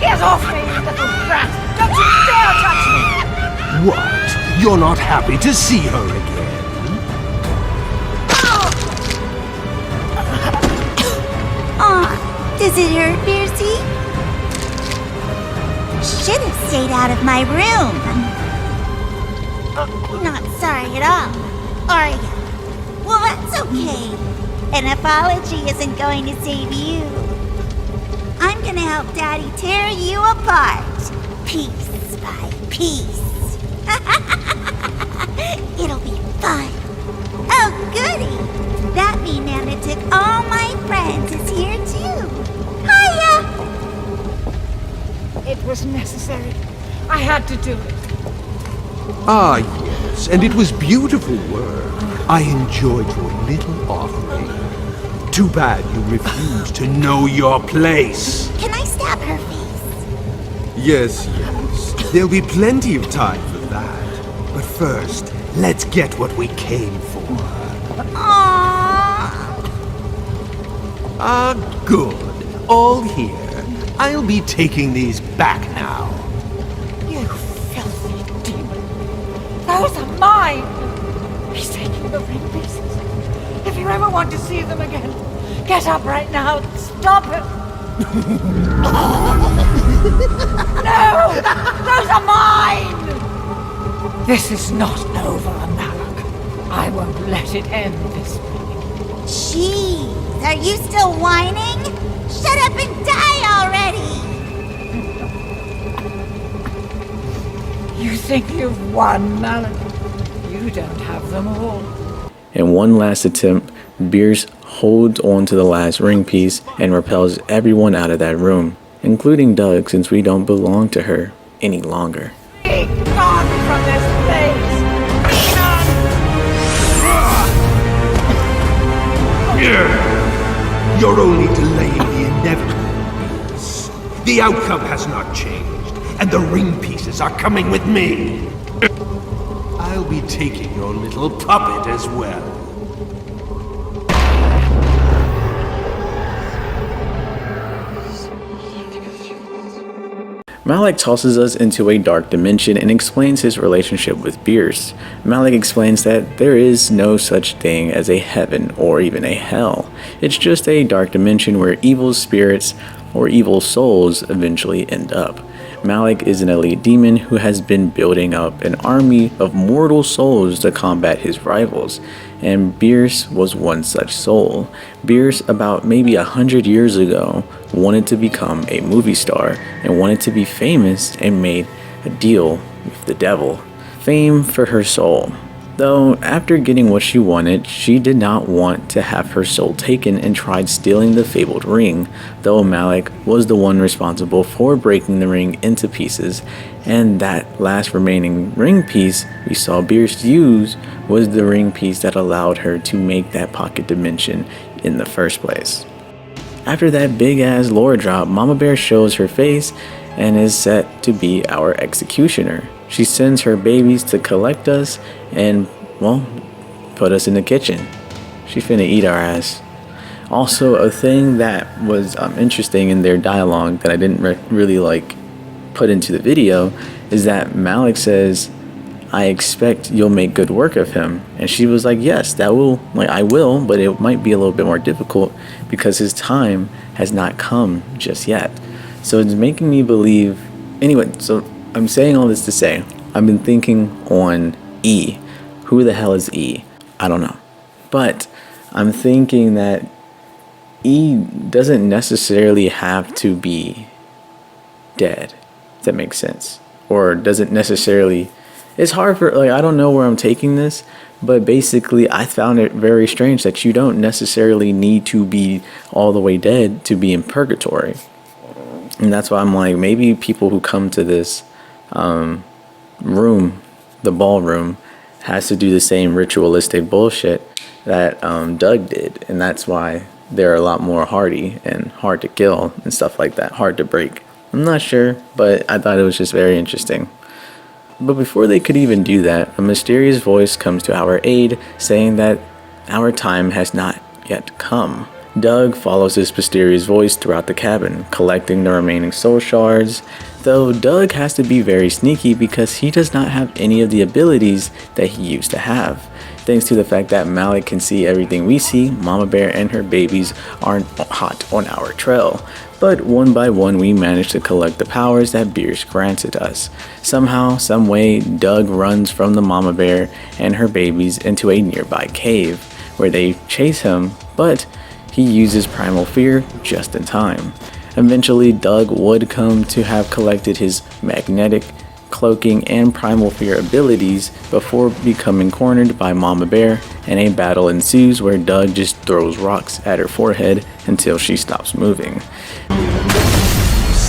Get off me, you little brat! Don't you dare touch me! What? You're not happy to see her again? Aw, does it hurt, Biercey? Should have stayed out of my room. Not sorry at all, are you? Well, that's okay. An apology isn't going to save you. I'm gonna help Daddy tear you apart, piece by piece. It'll be fun. Oh, goody! That mean man that took all my friends is here too. Hiya! It was necessary. I had to do it. Ah, yes, and it was beautiful work. I enjoyed your little offering. Too bad you refused to know your place. Can I stab her face? Yes. There'll be plenty of time for that. But first, let's get what we came for. Aww. Ah, good. All here. I'll be taking these back now. You filthy demon. Those are mine. He's taking the ring pieces. If you ever want to see them again, get up right now. Stop him. No! Those are mine! This is not over, Malak. I won't let it end this way. Jeez, are you still whining? Shut up and die already! You think you've won, Malak? You don't have them all. In one last attempt, Beers holds on to the last ring piece and repels everyone out of that room, including Doug, since we don't belong to her any longer. Be gone from this place! You're only delaying the inevitable, Beers. The outcome has not changed, and the ring pieces are coming with me. I'll be taking your little puppet as well. Malak tosses us into a dark dimension and explains his relationship with Beers. Malak explains that there is no such thing as a heaven or even a hell. It's just a dark dimension where evil spirits or evil souls eventually end up. Malak is an elite demon who has been building up an army of mortal souls to combat his rivals, and Beers was one such soul. Beers, about maybe 100 years ago, wanted to become a movie star and wanted to be famous and made a deal with the devil. Fame for her soul. Though after getting what she wanted, she did not want to have her soul taken and tried stealing the fabled ring, though Malak was the one responsible for breaking the ring into pieces, and that last remaining ring piece we saw Beers use was the ring piece that allowed her to make that pocket dimension in the first place. After that big ass lore drop, Mama Bear shows her face and is set to be our executioner. She sends her babies to collect us and, well, put us in the kitchen. She finna eat our ass. Also, a thing that was interesting in their dialogue that I didn't really put into the video is that Malak says, "I expect you'll make good work of him." And she was like, "Yes, that will, I will, but it might be a little bit more difficult because his time has not come just yet." So it's making me believe. Anyway, so I'm saying all this to say, I've been thinking on E. Who the hell is E? I don't know. But I'm thinking that E doesn't necessarily have to be dead, if that makes sense. Or doesn't necessarily... It's hard for... I don't know where I'm taking this, but basically I found it very strange that you don't necessarily need to be all the way dead to be in purgatory. And that's why I'm like, maybe people who come to this room, the ballroom, has to do the same ritualistic bullshit that Doug did. And that's why they're a lot more hardy and hard to kill and stuff like that, hard to break. I'm not sure, but I thought it was just very interesting. But before they could even do that, a mysterious voice comes to our aid, saying that our time has not yet come. Doug follows this mysterious voice throughout the cabin, collecting the remaining soul shards, though Doug has to be very sneaky because he does not have any of the abilities that he used to have. Thanks to the fact that Malak can see everything we see, Mama Bear and her babies aren't hot on our trail. But one by one we managed to collect the powers that Beers granted us. Somehow, some way, Doug runs from the Mama Bear and her babies into a nearby cave, where they chase him, but he uses Primal Fear just in time. Eventually, Doug would come to have collected his magnetic, cloaking, and Primal Fear abilities before becoming cornered by Mama Bear, and a battle ensues where Doug just throws rocks at her forehead until she stops moving.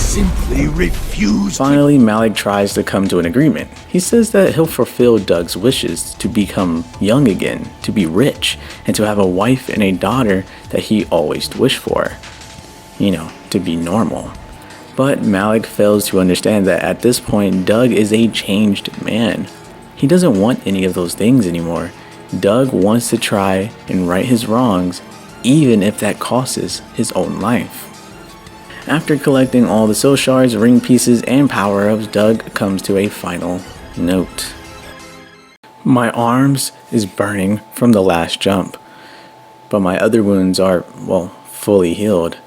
simply refuse to... Finally, Malik tries to come to an agreement. He says that he'll fulfill Doug's wishes to become young again, to be rich, and to have a wife and a daughter that he always wished for. You know, to be normal. But Malik fails to understand that at this point, Doug is a changed man. He doesn't want any of those things anymore. Doug wants to try and right his wrongs, even if that costs his own life. After collecting all the soul shards, ring pieces, and power-ups, Doug comes to a final note. My arms is burning from the last jump, but my other wounds are, well, fully healed.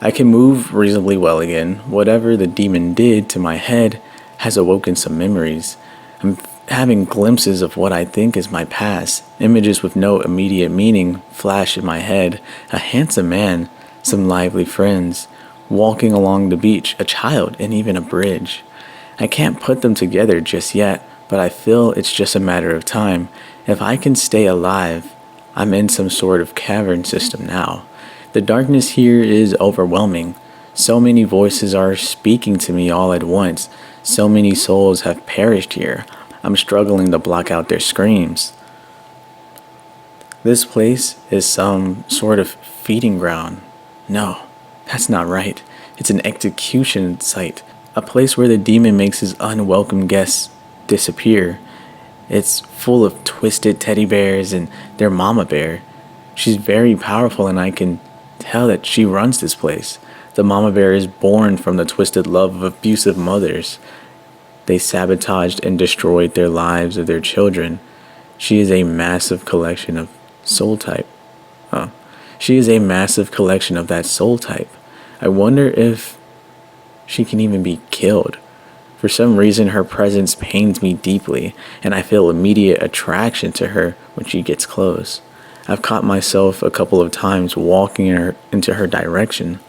I can move reasonably well again. Whatever the demon did to my head has awoken some memories. I'm having glimpses of what I think is my past. Images with no immediate meaning flash in my head. A handsome man, some lively friends, walking along the beach, a child, and even a bridge. I can't put them together just yet, but I feel it's just a matter of time. If I can stay alive, I'm in some sort of cavern system now. The darkness here is overwhelming. So many voices are speaking to me all at once. So many souls have perished here. I'm struggling to block out their screams. This place is some sort of feeding ground. No, that's not right. It's an execution site. A place where the demon makes his unwelcome guests disappear. It's full of twisted teddy bears and their mama bear. She's very powerful and I can tell that she runs this place. The mama bear is born from the twisted love of abusive mothers. They sabotaged and destroyed their lives of their children. She is a massive collection of soul type. She is a massive collection of that soul type. I wonder if she can even be killed. For some reason, her presence pains me deeply, and I feel immediate attraction to her when she gets close. I've caught myself a couple of times walking into her direction.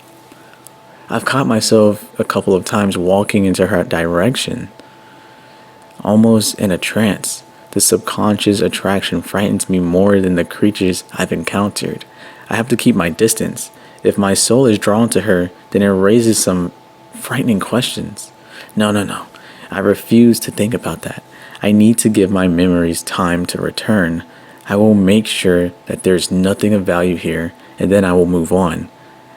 Almost in a trance. The subconscious attraction frightens me more than the creatures I've encountered. I have to keep my distance. If my soul is drawn to her, then it raises some frightening questions. No. I refuse to think about that. I need to give my memories time to return. I will make sure that there's nothing of value here, and then I will move on.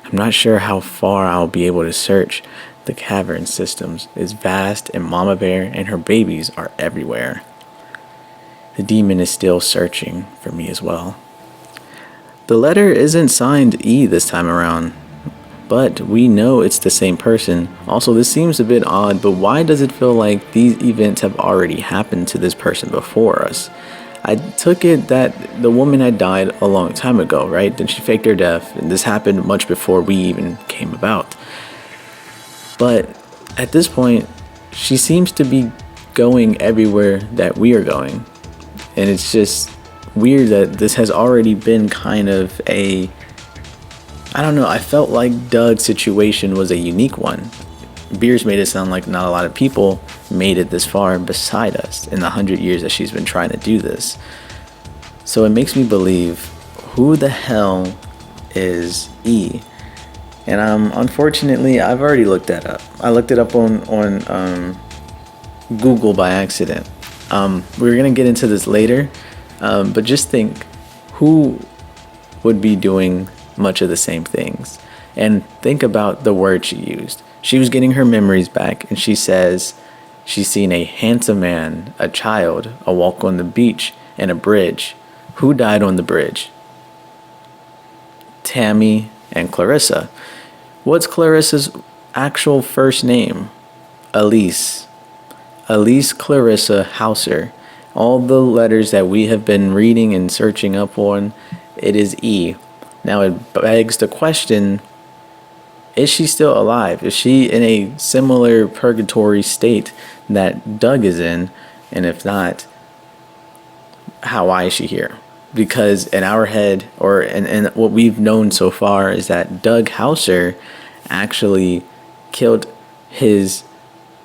I'm not sure how far I'll be able to search. The cavern systems is vast, and Mama Bear and her babies are everywhere. The demon is still searching for me as well. The letter isn't signed E this time around, but we know it's the same person. Also, this seems a bit odd, but why does it feel like these events have already happened to this person before us? I took it that the woman had died a long time ago, right? Then she faked her death, and this happened much before we even came about. But at this point, she seems to be going everywhere that we are going. And it's just weird that this has already been kind of I don't know, I felt like Doug's situation was a unique one. Beers made it sound like not a lot of people made it this far beside us in the 100 years that she's been trying to do this. So it makes me believe, who the hell is E? And unfortunately, I've already looked that up. I looked it up on Google by accident. We're gonna get into this later, but just think, who would be doing much of the same things? And think about the word she used. She was getting her memories back, and she says she's seen a handsome man, a child, a walk on the beach, and a bridge. Who died on the bridge? Tammy and Clarissa. What's Clarissa's actual first name? Elise Clarissa Hauser. All the letters that we have been reading and searching up on, it is E. Now it begs the question, is she still alive? Is she in a similar purgatory state that Doug is in? And if not, why is she here? Because in our head, or in what we've known so far, is that Doug Hauser actually killed his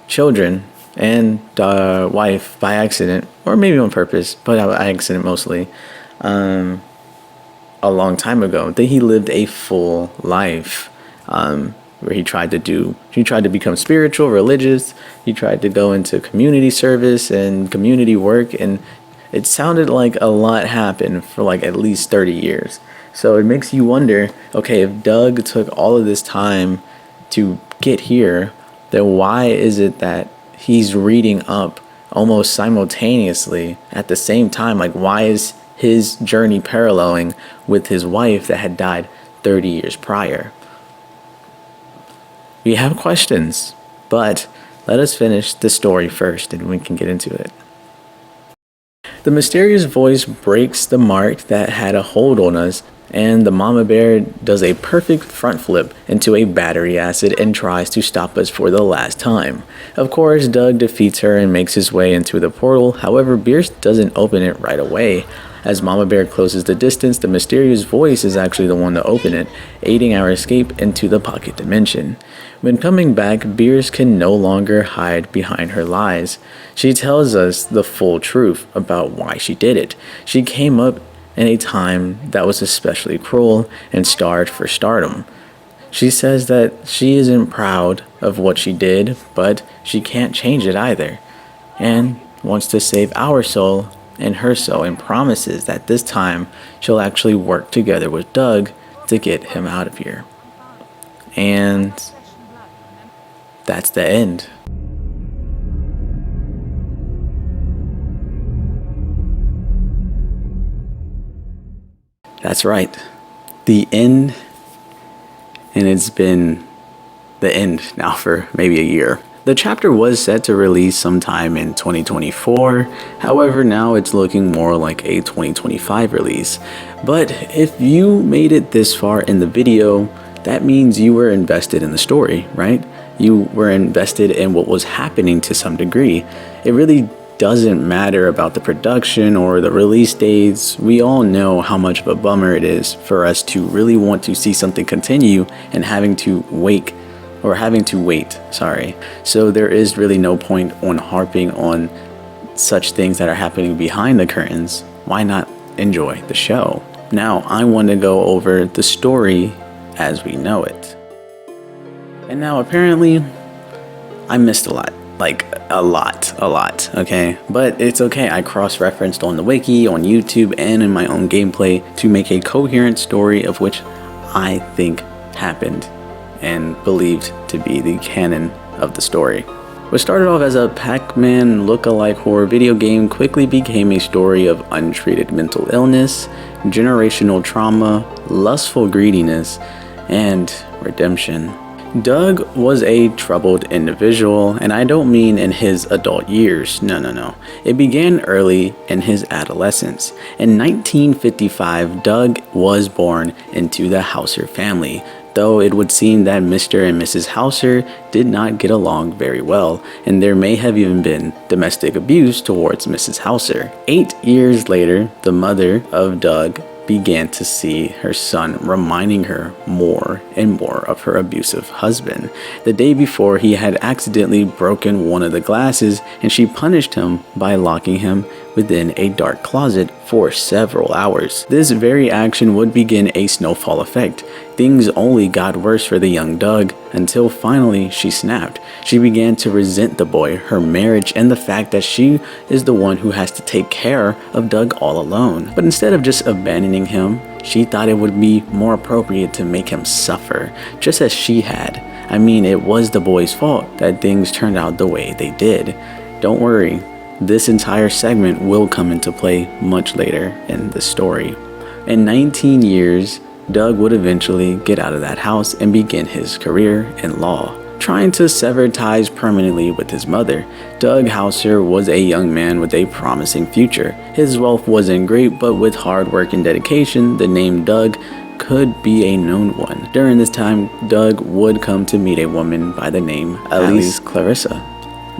children and wife by accident, or maybe on purpose, but by accident mostly, a long time ago. That he lived a full life. where he tried to become spiritual, religious. He tried to go into community service and community work, and it sounded like a lot happened for like at least 30 years. So it makes you wonder, okay, if Doug took all of this time to get here, then why is it that he's reading up almost simultaneously at the same time? Like, why is his journey paralleling with his wife that had died 30 years prior? We have questions, but let us finish the story first and we can get into it. The mysterious voice breaks the mark that had a hold on us, and the mama bear does a perfect front flip into a battery acid and tries to stop us for the last time. Of course, Doug defeats her and makes his way into the portal. However, Bierce doesn't open it right away. As Mama Bear closes the distance, the mysterious voice is actually the one to open it, aiding our escape into the pocket dimension. When coming back, Bierce can no longer hide behind her lies. She tells us the full truth about why she did it. She came up in a time that was especially cruel and starved for stardom. She says that she isn't proud of what she did, but she can't change it either, and wants to save our soul and her soul, and promises that this time she'll actually work together with Doug to get him out of here. And that's the end. That's right. The end. And it's been the end now for maybe a year. The chapter was set to release sometime in 2024, however now it's looking more like a 2025 release. But if you made it this far in the video, that means you were invested in the story, right? You were invested in what was happening to some degree. It really doesn't matter about the production or the release dates. We all know how much of a bummer it is for us to really want to see something continue and having to wait. So there is really no point on harping on such things that are happening behind the curtains. Why not enjoy the show? Now I want to go over the story as we know it. And now apparently I missed a lot. Like a lot, okay? But it's okay, I cross-referenced on the wiki, on YouTube, and in my own gameplay to make a coherent story of which I think happened and believed to be the canon of the story. What started off as a Pac-Man look-alike horror video game quickly became a story of untreated mental illness, generational trauma, lustful greediness, and redemption. Doug was a troubled individual, and I don't mean in his adult years, no. It began early in his adolescence. In 1955, Doug was born into the Hauser family, though it would seem that Mr. and Mrs. Hauser did not get along very well, and there may have even been domestic abuse towards Mrs. Hauser. 8 years later, the mother of Doug began to see her son reminding her more and more of her abusive husband. The day before, he had accidentally broken one of the glasses, and she punished him by locking him within a dark closet for several hours. This very action would begin a snowfall effect. Things only got worse for the young Doug until finally she snapped. She began to resent the boy, her marriage, and the fact that she is the one who has to take care of Doug all alone. But instead of just abandoning him, she thought it would be more appropriate to make him suffer, just as she had. I mean, it was the boy's fault that things turned out the way they did. Don't worry, this entire segment will come into play much later in the story. In 19 years, Doug would eventually get out of that house and begin his career in law, trying to sever ties permanently with his mother. Doug Hauser was a young man with a promising future. His wealth wasn't great, but with hard work and dedication, the name Doug could be a known one. During this time, Doug would come to meet a woman by the name Alice Clarissa,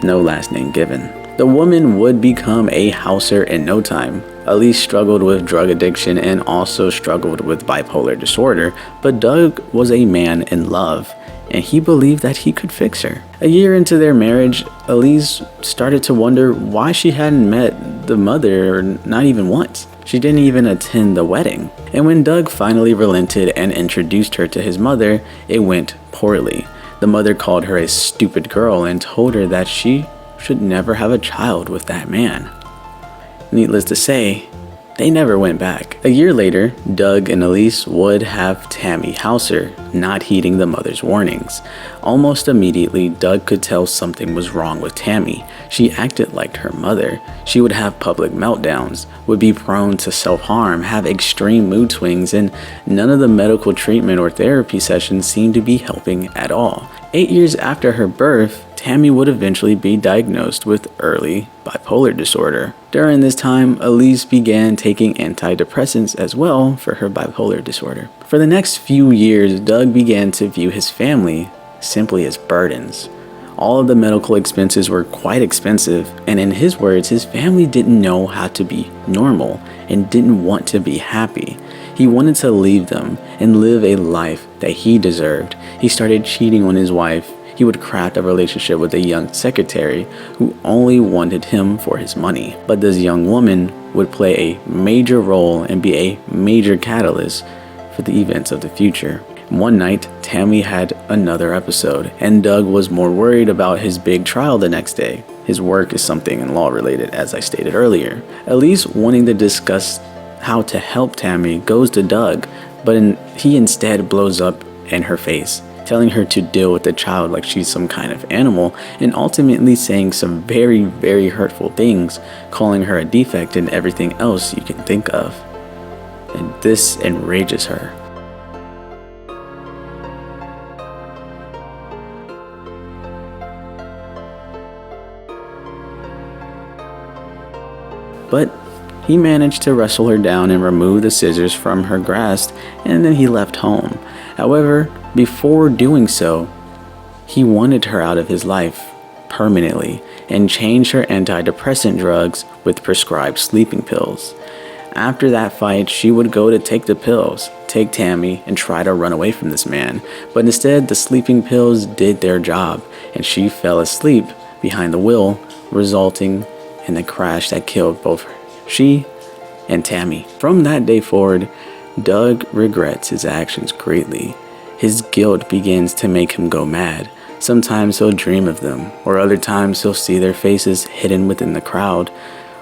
no last name given. The woman would become a Hauser in no time. Alice struggled with drug addiction and also struggled with bipolar disorder, but Doug was a man in love. and he believed that he could fix her. A year into their marriage, Elise started to wonder why she hadn't met the mother not even once. She didn't even attend the wedding. And when Doug finally relented and introduced her to his mother, it went poorly. The mother called her a stupid girl and told her that she should never have a child with that man. Needless to say, they never went back. A year later, Doug and Elise would have Tammy house her, not heeding the mother's warnings. Almost immediately, Doug could tell something was wrong with Tammy. She acted like her mother. She would have public meltdowns, would be prone to self-harm, have extreme mood swings, and none of the medical treatment or therapy sessions seemed to be helping at all. 8 years after her birth, Tammy would eventually be diagnosed with early bipolar disorder. During this time, Elise began taking antidepressants as well for her bipolar disorder. For the next few years, Doug began to view his family simply as burdens. All of the medical expenses were quite expensive, and in his words, his family didn't know how to be normal and didn't want to be happy. He wanted to leave them and live a life that he deserved. He started cheating on his wife. He would craft a relationship with a young secretary who only wanted him for his money. But this young woman would play a major role and be a major catalyst for the events of the future. One night, Tammy had another episode, and Doug was more worried about his big trial the next day. His work is something in law related, as I stated earlier. Elise, wanting to discuss how to help Tammy, goes to Doug, but he instead blows up in her face, telling her to deal with the child like she's some kind of animal, and ultimately saying some very, very hurtful things, calling her a defect and everything else you can think of. And this enrages her. But he managed to wrestle her down and remove the scissors from her grasp, and then he left home. However, before doing so, he wanted her out of his life permanently and changed her antidepressant drugs with prescribed sleeping pills. After that fight, she would go to take the pills, take Tammy, and try to run away from this man. But instead, the sleeping pills did their job, and she fell asleep behind the wheel, resulting in the crash that killed both she and Tammy. From that day forward, Doug regrets his actions greatly. His guilt begins to make him go mad. Sometimes he'll dream of them, or other times he'll see their faces hidden within the crowd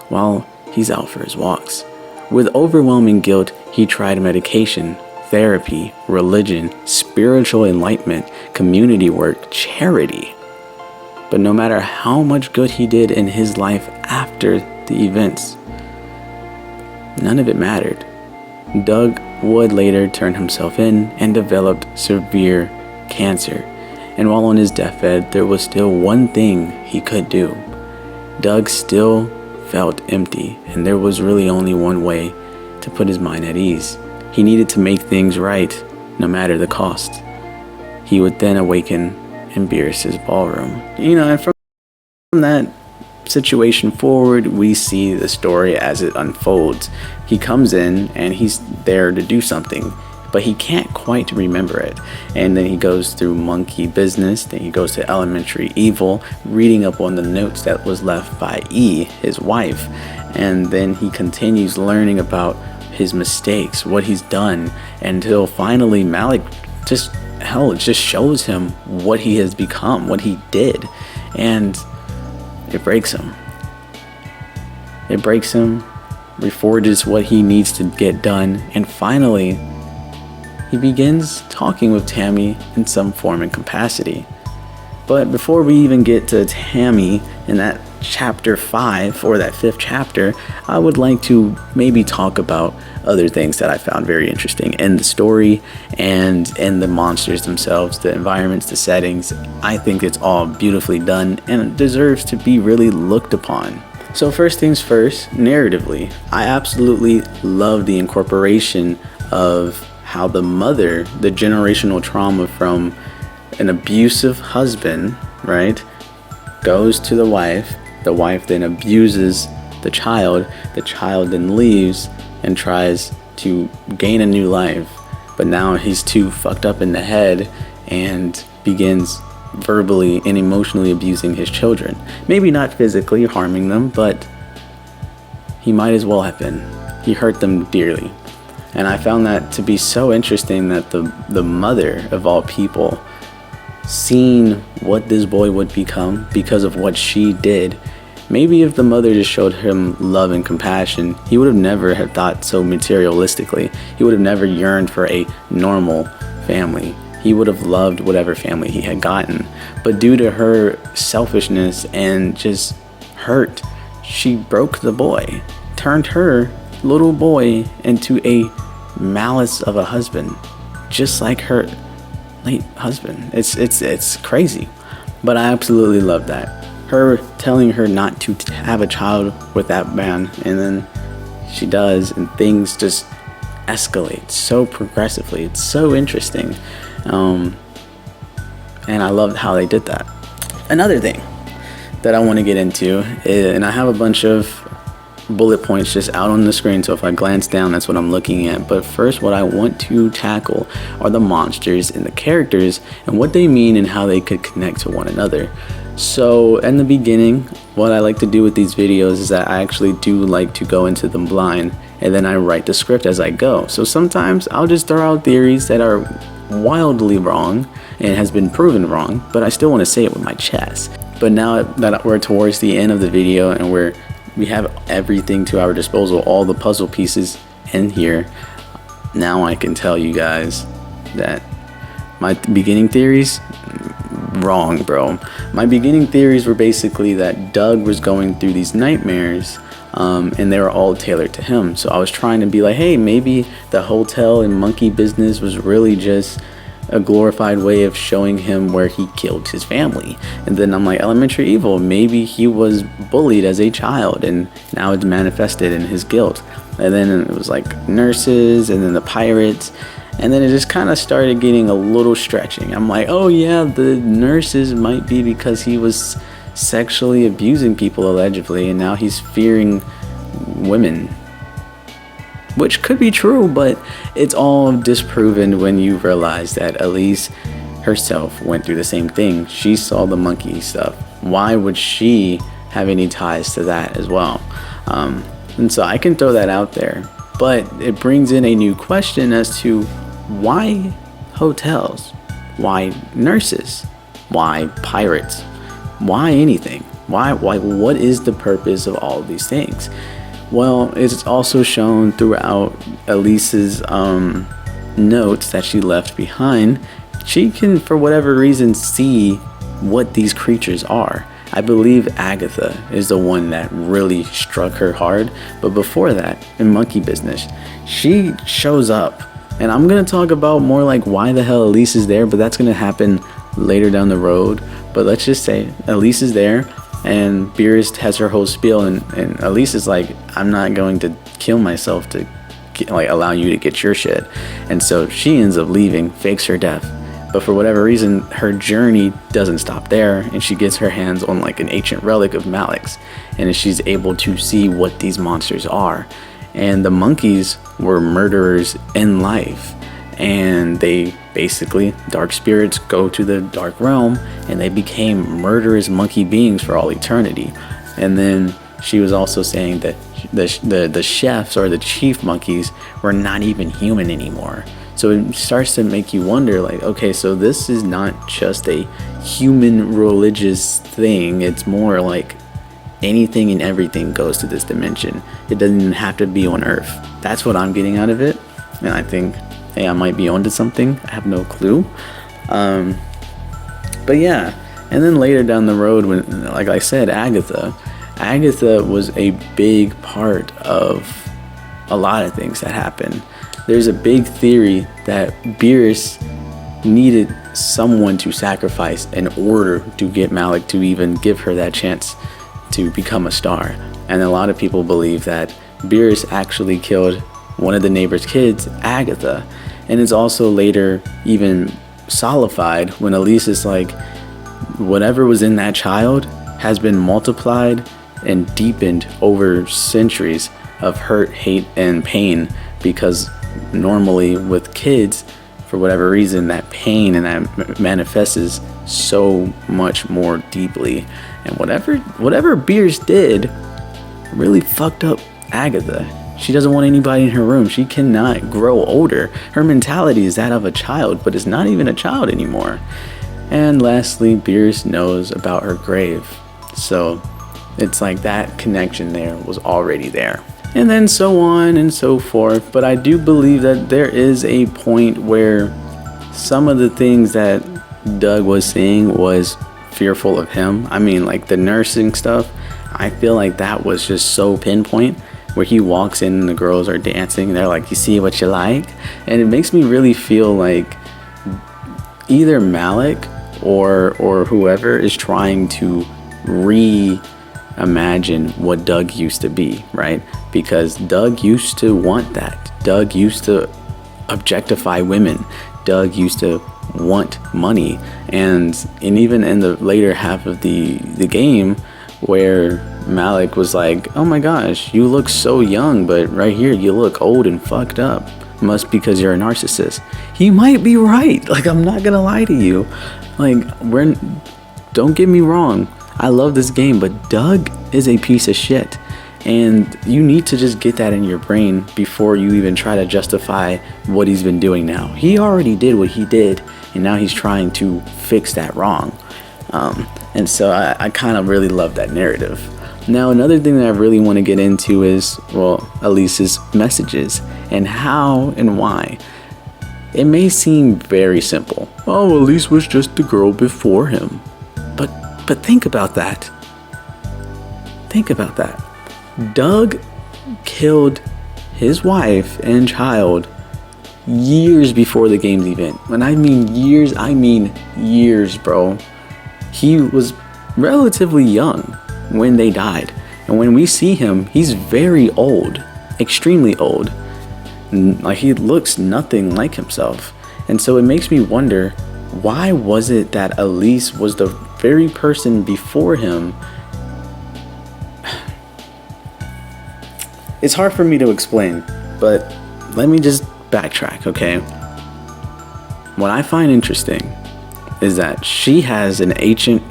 while he's out for his walks. With overwhelming guilt, he tried medication, therapy, religion, spiritual enlightenment, community work, charity. But no matter how much good he did in his life after the events, none of it mattered. Doug would later turn himself in and developed severe cancer. And while on his deathbed, there was still one thing he could do. Doug still felt empty, and there was really only one way to put his mind at ease. He needed to make things right, no matter the cost. He would then awaken in Beerus's ballroom. And from that situation forward, we see the story as it unfolds. He comes in and he's there to do something, but he can't quite remember it. And then he goes through monkey business, then he goes to elementary evil, reading up on the notes that was left by E, his wife. And then he continues learning about his mistakes, what he's done, until finally Malik just shows him what he has become, what he did. And it breaks him. It breaks him, reforges what he needs to get done, and finally, he begins talking with Tammy in some form and capacity. But before we even get to Tammy in that chapter 5, or that 5th chapter, I would like to maybe talk about other things that I found very interesting in the story and in the monsters themselves, the environments, the settings. I think it's all beautifully done and it deserves to be really looked upon. So first things first, narratively, I absolutely love the incorporation of how the mother, the generational trauma from an abusive husband, right, goes to the wife then abuses the child then leaves and tries to gain a new life, but now he's too fucked up in the head and begins verbally and emotionally abusing his children. Maybe not physically harming them, but he might as well have been. He hurt them dearly. And I found that to be so interesting, that the mother of all people, seeing what this boy would become because of what she did. Maybe if the mother just showed him love and compassion, he would have never have thought so materialistically. He would have never yearned for a normal family. He would have loved whatever family he had gotten. But due to her selfishness and just hurt, she broke the boy, turned her little boy into a malice of a husband, just like her late husband. It's crazy, but I absolutely love that. Her telling her not to have a child with that man, and then she does, and things just escalate so progressively. It's so interesting, and I loved how they did that. Another thing that I want to get into, and I have a bunch of bullet points just out on the screen, so if I glance down, that's what I'm looking at. But first, what I want to tackle are the monsters and the characters and what they mean and how they could connect to one another. So in the beginning, what I like to do with these videos is that I actually do like to go into them blind, and then I write the script as I go. So sometimes I'll just throw out theories that are wildly wrong and has been proven wrong, but I still want to say it with my chest. But now that we're towards the end of the video and we have everything to our disposal, all the puzzle pieces in here, now I can tell you guys that my beginning theories, wrong, bro. My beginning theories were basically that Doug was going through these nightmares, and they were all tailored to him. So I was trying to be like, hey, maybe the hotel and monkey business was really just a glorified way of showing him where he killed his family. And then I'm like, elementary evil, maybe he was bullied as a child and now it's manifested in his guilt. And then it was like nurses, and then the pirates, and then it just kind of started getting a little stretching. I'm like, oh yeah, the nurses might be because he was sexually abusing people allegedly, and now he's fearing women, which could be true, but it's all disproven when you realize that Elise herself went through the same thing. She saw the monkey stuff. Why would she have any ties to that as well? And so I can throw that out there, but it brings in a new question as to why hotels? Why nurses? Why pirates? Why anything? Why what is the purpose of all of these things? Well, it's also shown throughout Elise's notes that she left behind. She can, for whatever reason, see what these creatures are. I believe Agatha is the one that really struck her hard. But before that, in Monkey Business, she shows up. And I'm going to talk about more like why the hell Elise is there, but that's going to happen later down the road. But let's just say Elise is there, and Beerus has her whole spiel, and Elise is like, I'm not going to kill myself to allow you to get your shit. And so she ends up leaving, fakes her death. But for whatever reason, her journey doesn't stop there, and she gets her hands on like an ancient relic of Malik's, and she's able to see what these monsters are. And the monkeys were murderers in life, and they basically, dark spirits go to the dark realm, and they became murderous monkey beings for all eternity. And then she was also saying that the chefs or the chief monkeys were not even human anymore. So it starts to make you wonder, like, okay, so this is not just a human religious thing. It's more like anything and everything goes to this dimension. It doesn't even have to be on Earth. That's what I'm getting out of it. And I think, hey, I might be onto something. I have no clue. But yeah, and then later down the road, when, like I said, Agatha was a big part of a lot of things that happened. There's a big theory that Beerus needed someone to sacrifice in order to get Malik to even give her that chance to become a star. And a lot of people believe that Beerus actually killed one of the neighbor's kids, Agatha. And it's also later even solidified when Elise is like, whatever was in that child has been multiplied and deepened over centuries of hurt, hate, and pain, because normally with kids, for whatever reason, that pain and that manifests so much more deeply. And whatever Beers did really fucked up Agatha. She doesn't want anybody in her room. She cannot grow older. Her mentality is that of a child, but is not even a child anymore. And lastly, Beers knows about her grave. So it's like that connection there was already there. And then so on and so forth. But I do believe that there is a point where some of the things that Doug was seeing was fearful of him. I mean, like the nursing stuff, I feel like that was just so pinpoint, where he walks in and the girls are dancing and they're like, you see what you like? And it makes me really feel like either Malik or whoever is trying to reimagine what Doug used to be, right? Because Doug used to want that. Doug used to objectify women. Doug used to want money. And even in the later half of the game, where Malik was like, oh my gosh, you look so young, but right here you look old and fucked up. Must because you're a narcissist. He might be right. Like, I'm not gonna lie to you. Like, don't get me wrong, I love this game, but Doug is a piece of shit. And you need to just get that in your brain before you even try to justify what he's been doing now. He already did what he did, and now he's trying to fix that wrong. And so I kind of really love that narrative. Now, another thing that I really want to get into is, well, Elise's messages and how and why. It may seem very simple. Oh, Elise was just the girl before him. But think about that. Think about that. Doug killed his wife and child years before the game's event. When I mean years, I mean years, bro. He was relatively young when they died. And when we see him, he's very old, extremely old. Like, he looks nothing like himself. And so it makes me wonder, why was it that Elise was the very person before him? It's hard for me to explain, but let me just backtrack, okay? What I find interesting is that she has an ancient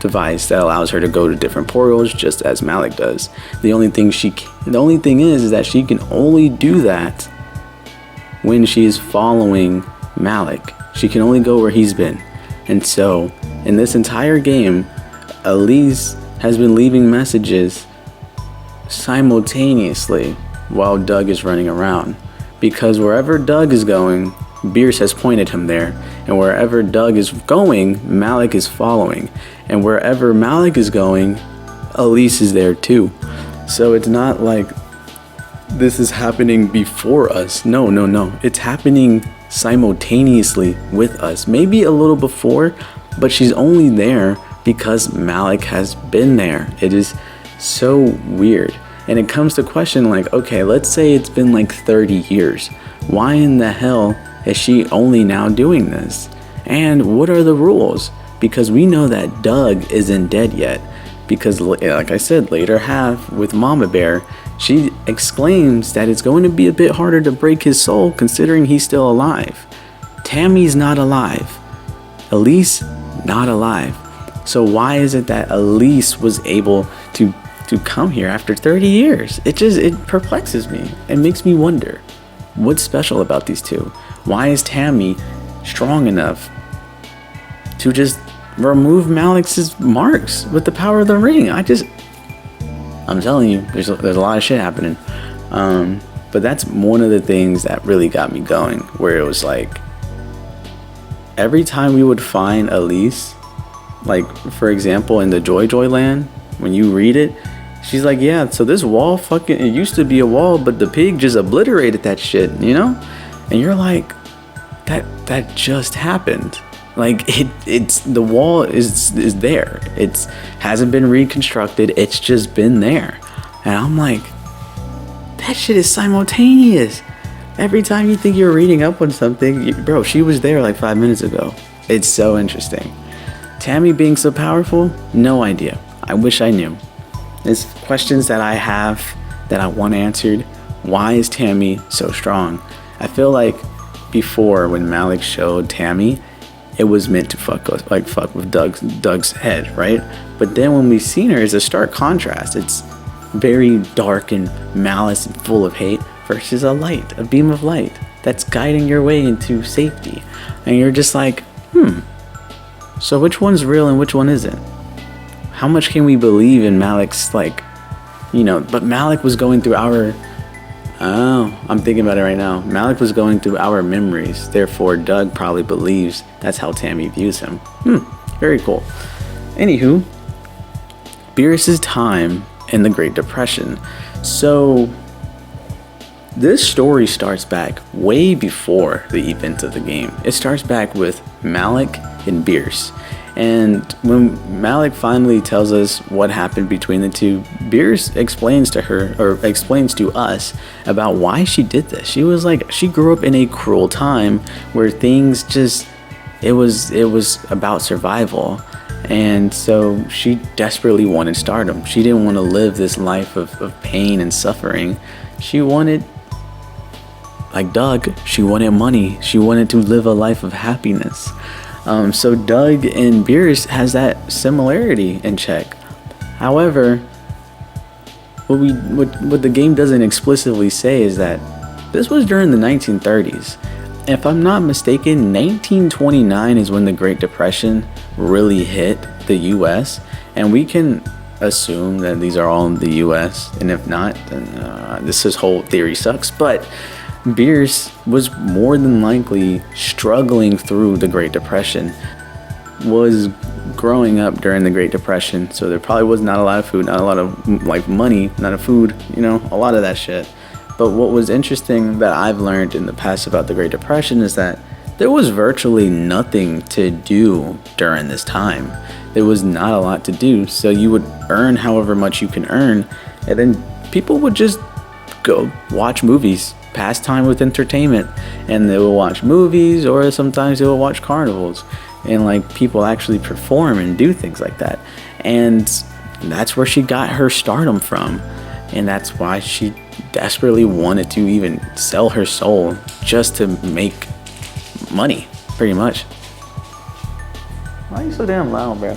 device that allows her to go to different portals, just as Malik does. The only thing is that she can only do that when she is following Malik. She can only go where he's been. And so, in this entire game, Elise has been leaving messages simultaneously while Doug is running around. Because wherever Doug is going, Beers has pointed him there. And wherever Doug is going, Malik is following. And wherever Malik is going, Elise is there too. So it's not like this is happening before us. No. It's happening simultaneously with us. Maybe a little before, but she's only there because Malik has been there. It is so weird. And it comes to question, like, okay, let's say it's been like 30 years. Why in the hell is she only now doing this? And what are the rules? Because we know that Doug isn't dead yet. Because, like I said, later half with Mama Bear, she exclaims that it's going to be a bit harder to break his soul considering he's still alive. Tammy's not alive. Elise, not alive. So why is it that Elise was able to come here after 30 years? It perplexes me. It makes me wonder, what's special about these two? Why is Tammy strong enough to just remove Malik's marks with the power of the ring? I'm telling you, there's a lot of shit happening. But that's one of the things that really got me going, where it was like, every time we would find Elise, like, for example, in the Joy Land, when you read it, she's like, yeah, so this wall it used to be a wall, but the pig just obliterated that shit, you know? And you're like, that just happened. Like, it's the wall is there. It's hasn't been reconstructed. It's just been there. And I'm like, that shit is simultaneous. Every time you think you're reading up on something, bro, she was there like 5 minutes ago. It's so interesting. Tammy being so powerful, no idea. I wish I knew. There's questions that I have that I want answered. Why is Tammy so strong? I feel like before when Malik showed Tammy, it was meant to fuck with Doug's head, right? But then when we've seen her, it's a stark contrast. It's very dark and malice and full of hate versus a beam of light that's guiding your way into safety. And you're just like, so which one's real and which one isn't? How much can we believe in Malik's, but Malik was going through I'm thinking about it right now. Malik was going through our memories. Therefore, Doug probably believes that's how Tammy views him. Very cool. Anywho, Beerus's time in the Great Depression. So, this story starts back way before the events of the game. It starts back with Malik and Beerus. And when Malik finally tells us what happened between the two, Beerus explains to us about why she did this. She was like, she grew up in a cruel time where things just, it was about survival. And so she desperately wanted stardom. She didn't want to live this life of pain and suffering. She wanted, like Doug, she wanted money. She wanted to live a life of happiness. So Doug and Beerus has that similarity in check. However, what the game doesn't explicitly say is that this was during the 1930s. If I'm not mistaken, 1929 is when the Great Depression really hit the US, and we can assume that these are all in the US, and if not, then this whole theory sucks. But Beerus was more than likely struggling through the Great Depression, was growing up during the Great Depression, so there probably was not a lot of food, not a lot of money, not a food, a lot of that shit. But what was interesting that I've learned in the past about the Great Depression is that there was virtually nothing to do during this time. There was not a lot to do, so you would earn however much you can earn, and then people would just go watch movies, pass time with entertainment, and they will watch movies, or sometimes they will watch carnivals, and people actually perform and do things like that. And that's where she got her stardom from, and that's why she desperately wanted to even sell her soul just to make money, pretty much. Why are you so damn loud, bro?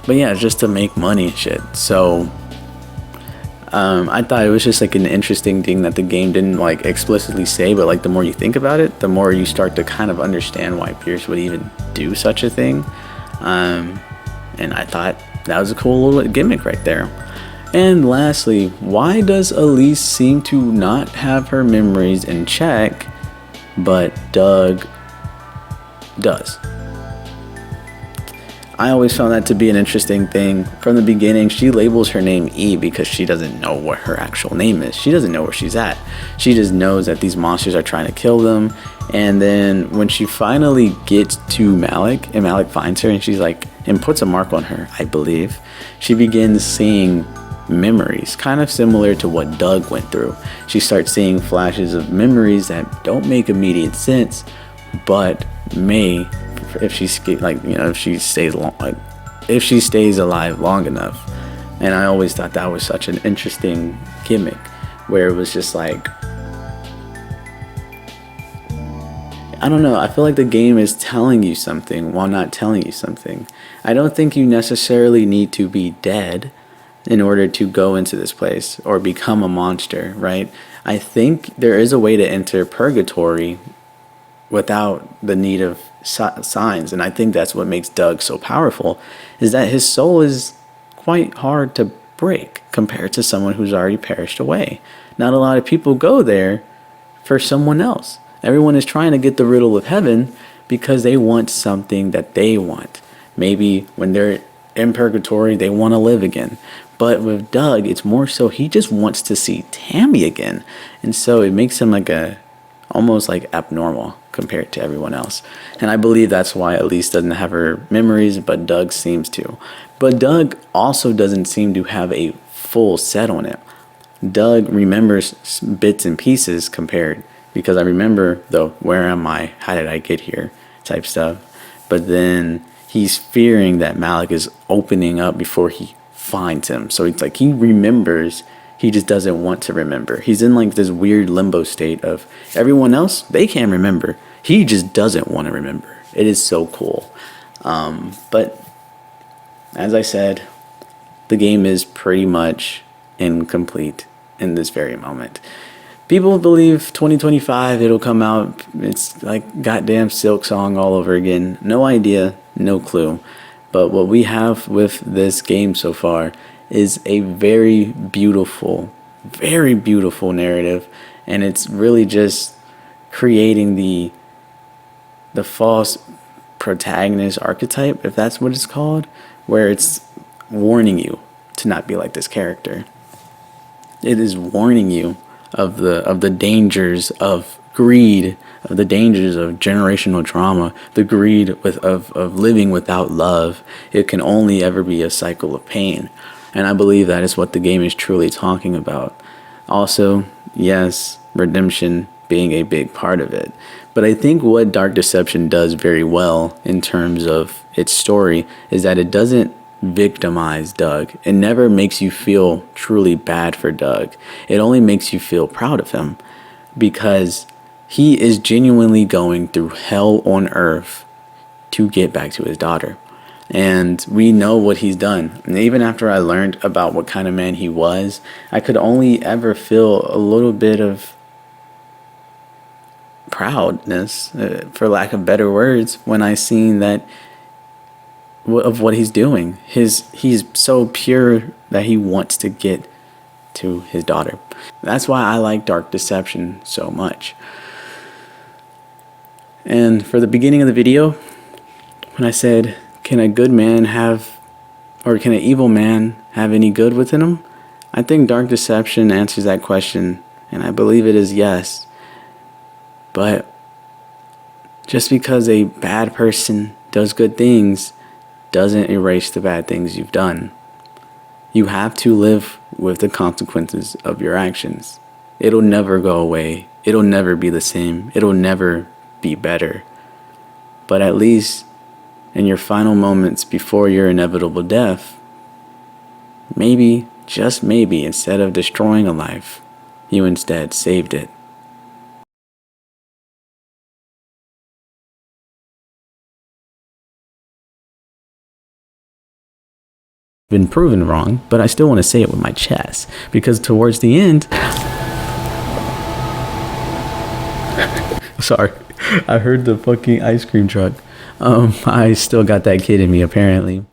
But yeah, just to make money and shit. So I thought it was just an interesting thing that the game didn't explicitly say, but the more you think about it, the more you start to kind of understand why Beerus would even do such a thing. And I thought that was a cool little gimmick right there. And lastly, why does Elise seem to not have her memories in check, but Doug does? I always found that to be an interesting thing. From the beginning, she labels her name E because she doesn't know what her actual name is. She doesn't know where she's at. She just knows that these monsters are trying to kill them. And then when she finally gets to Malik, and Malik finds her, and she's and puts a mark on her, I believe, she begins seeing memories, kind of similar to what Doug went through. She starts seeing flashes of memories that don't make immediate sense, but may, if she if she stays alive long enough. And I always thought that was such an interesting gimmick, where it was just I don't know, I feel like the game is telling you something while not telling you something. I don't think you necessarily need to be dead in order to go into this place or become a monster, right? I think there is a way to enter purgatory without the need of signs, and I think that's what makes Doug so powerful, is that his soul is quite hard to break compared to someone who's already perished away. Not a lot of people go there for someone else. Everyone is trying to get the riddle of heaven because they want something that they want. Maybe when they're in purgatory, they want to live again. But with Doug, it's more so he just wants to see Tammy again. And so it makes him almost abnormal compared to everyone else. And I believe that's why Elise doesn't have her memories, but Doug seems to. But Doug also doesn't seem to have a full set on it. Doug remembers bits and pieces compared, because I remember where am I? How did I get here? Type stuff. But then he's fearing that Malik is opening up before he finds him. So it's he remembers He just doesn't want to remember. He's in like this weird limbo state of everyone else, they can remember. He just doesn't want to remember. It is so cool. But as I said, the game is pretty much incomplete in this very moment. People believe 2025 it'll come out. It's like goddamn Silk Song all over again. No idea, no clue. But what we have with this game so far is a very beautiful narrative, and it's really just creating the false protagonist archetype, if that's what it's called, where it's warning you to not be like this character. It is warning you of the dangers of greed, of the dangers of generational trauma, the greed of living without love. It can only ever be a cycle of pain. And I believe that is what the game is truly talking about. Also, yes, redemption being a big part of it. But I think what Dark Deception does very well in terms of its story is that it doesn't victimize Doug. It never makes you feel truly bad for Doug. It only makes you feel proud of him, because he is genuinely going through hell on earth to get back to his daughter. And we know what he's done. And even after I learned about what kind of man he was, I could only ever feel a little bit of proudness, for lack of better words, when I seen that of what he's doing. He's so pure that he wants to get to his daughter. That's why I like Dark Deception so much. And for the beginning of the video, when I said, can a good man have, or can an evil man have any good within him? I think Dark Deception answers that question, and I believe it is yes. But just because a bad person does good things doesn't erase the bad things you've done. You have to live with the consequences of your actions. It'll never go away. It'll never be the same. It'll never be better. But at least in your final moments before your inevitable death, maybe, just maybe, instead of destroying a life, you instead saved it. Been proven wrong, but I still want to say it with my chest, because towards the end, sorry, I heard the fucking ice cream truck. I still got that kid in me apparently.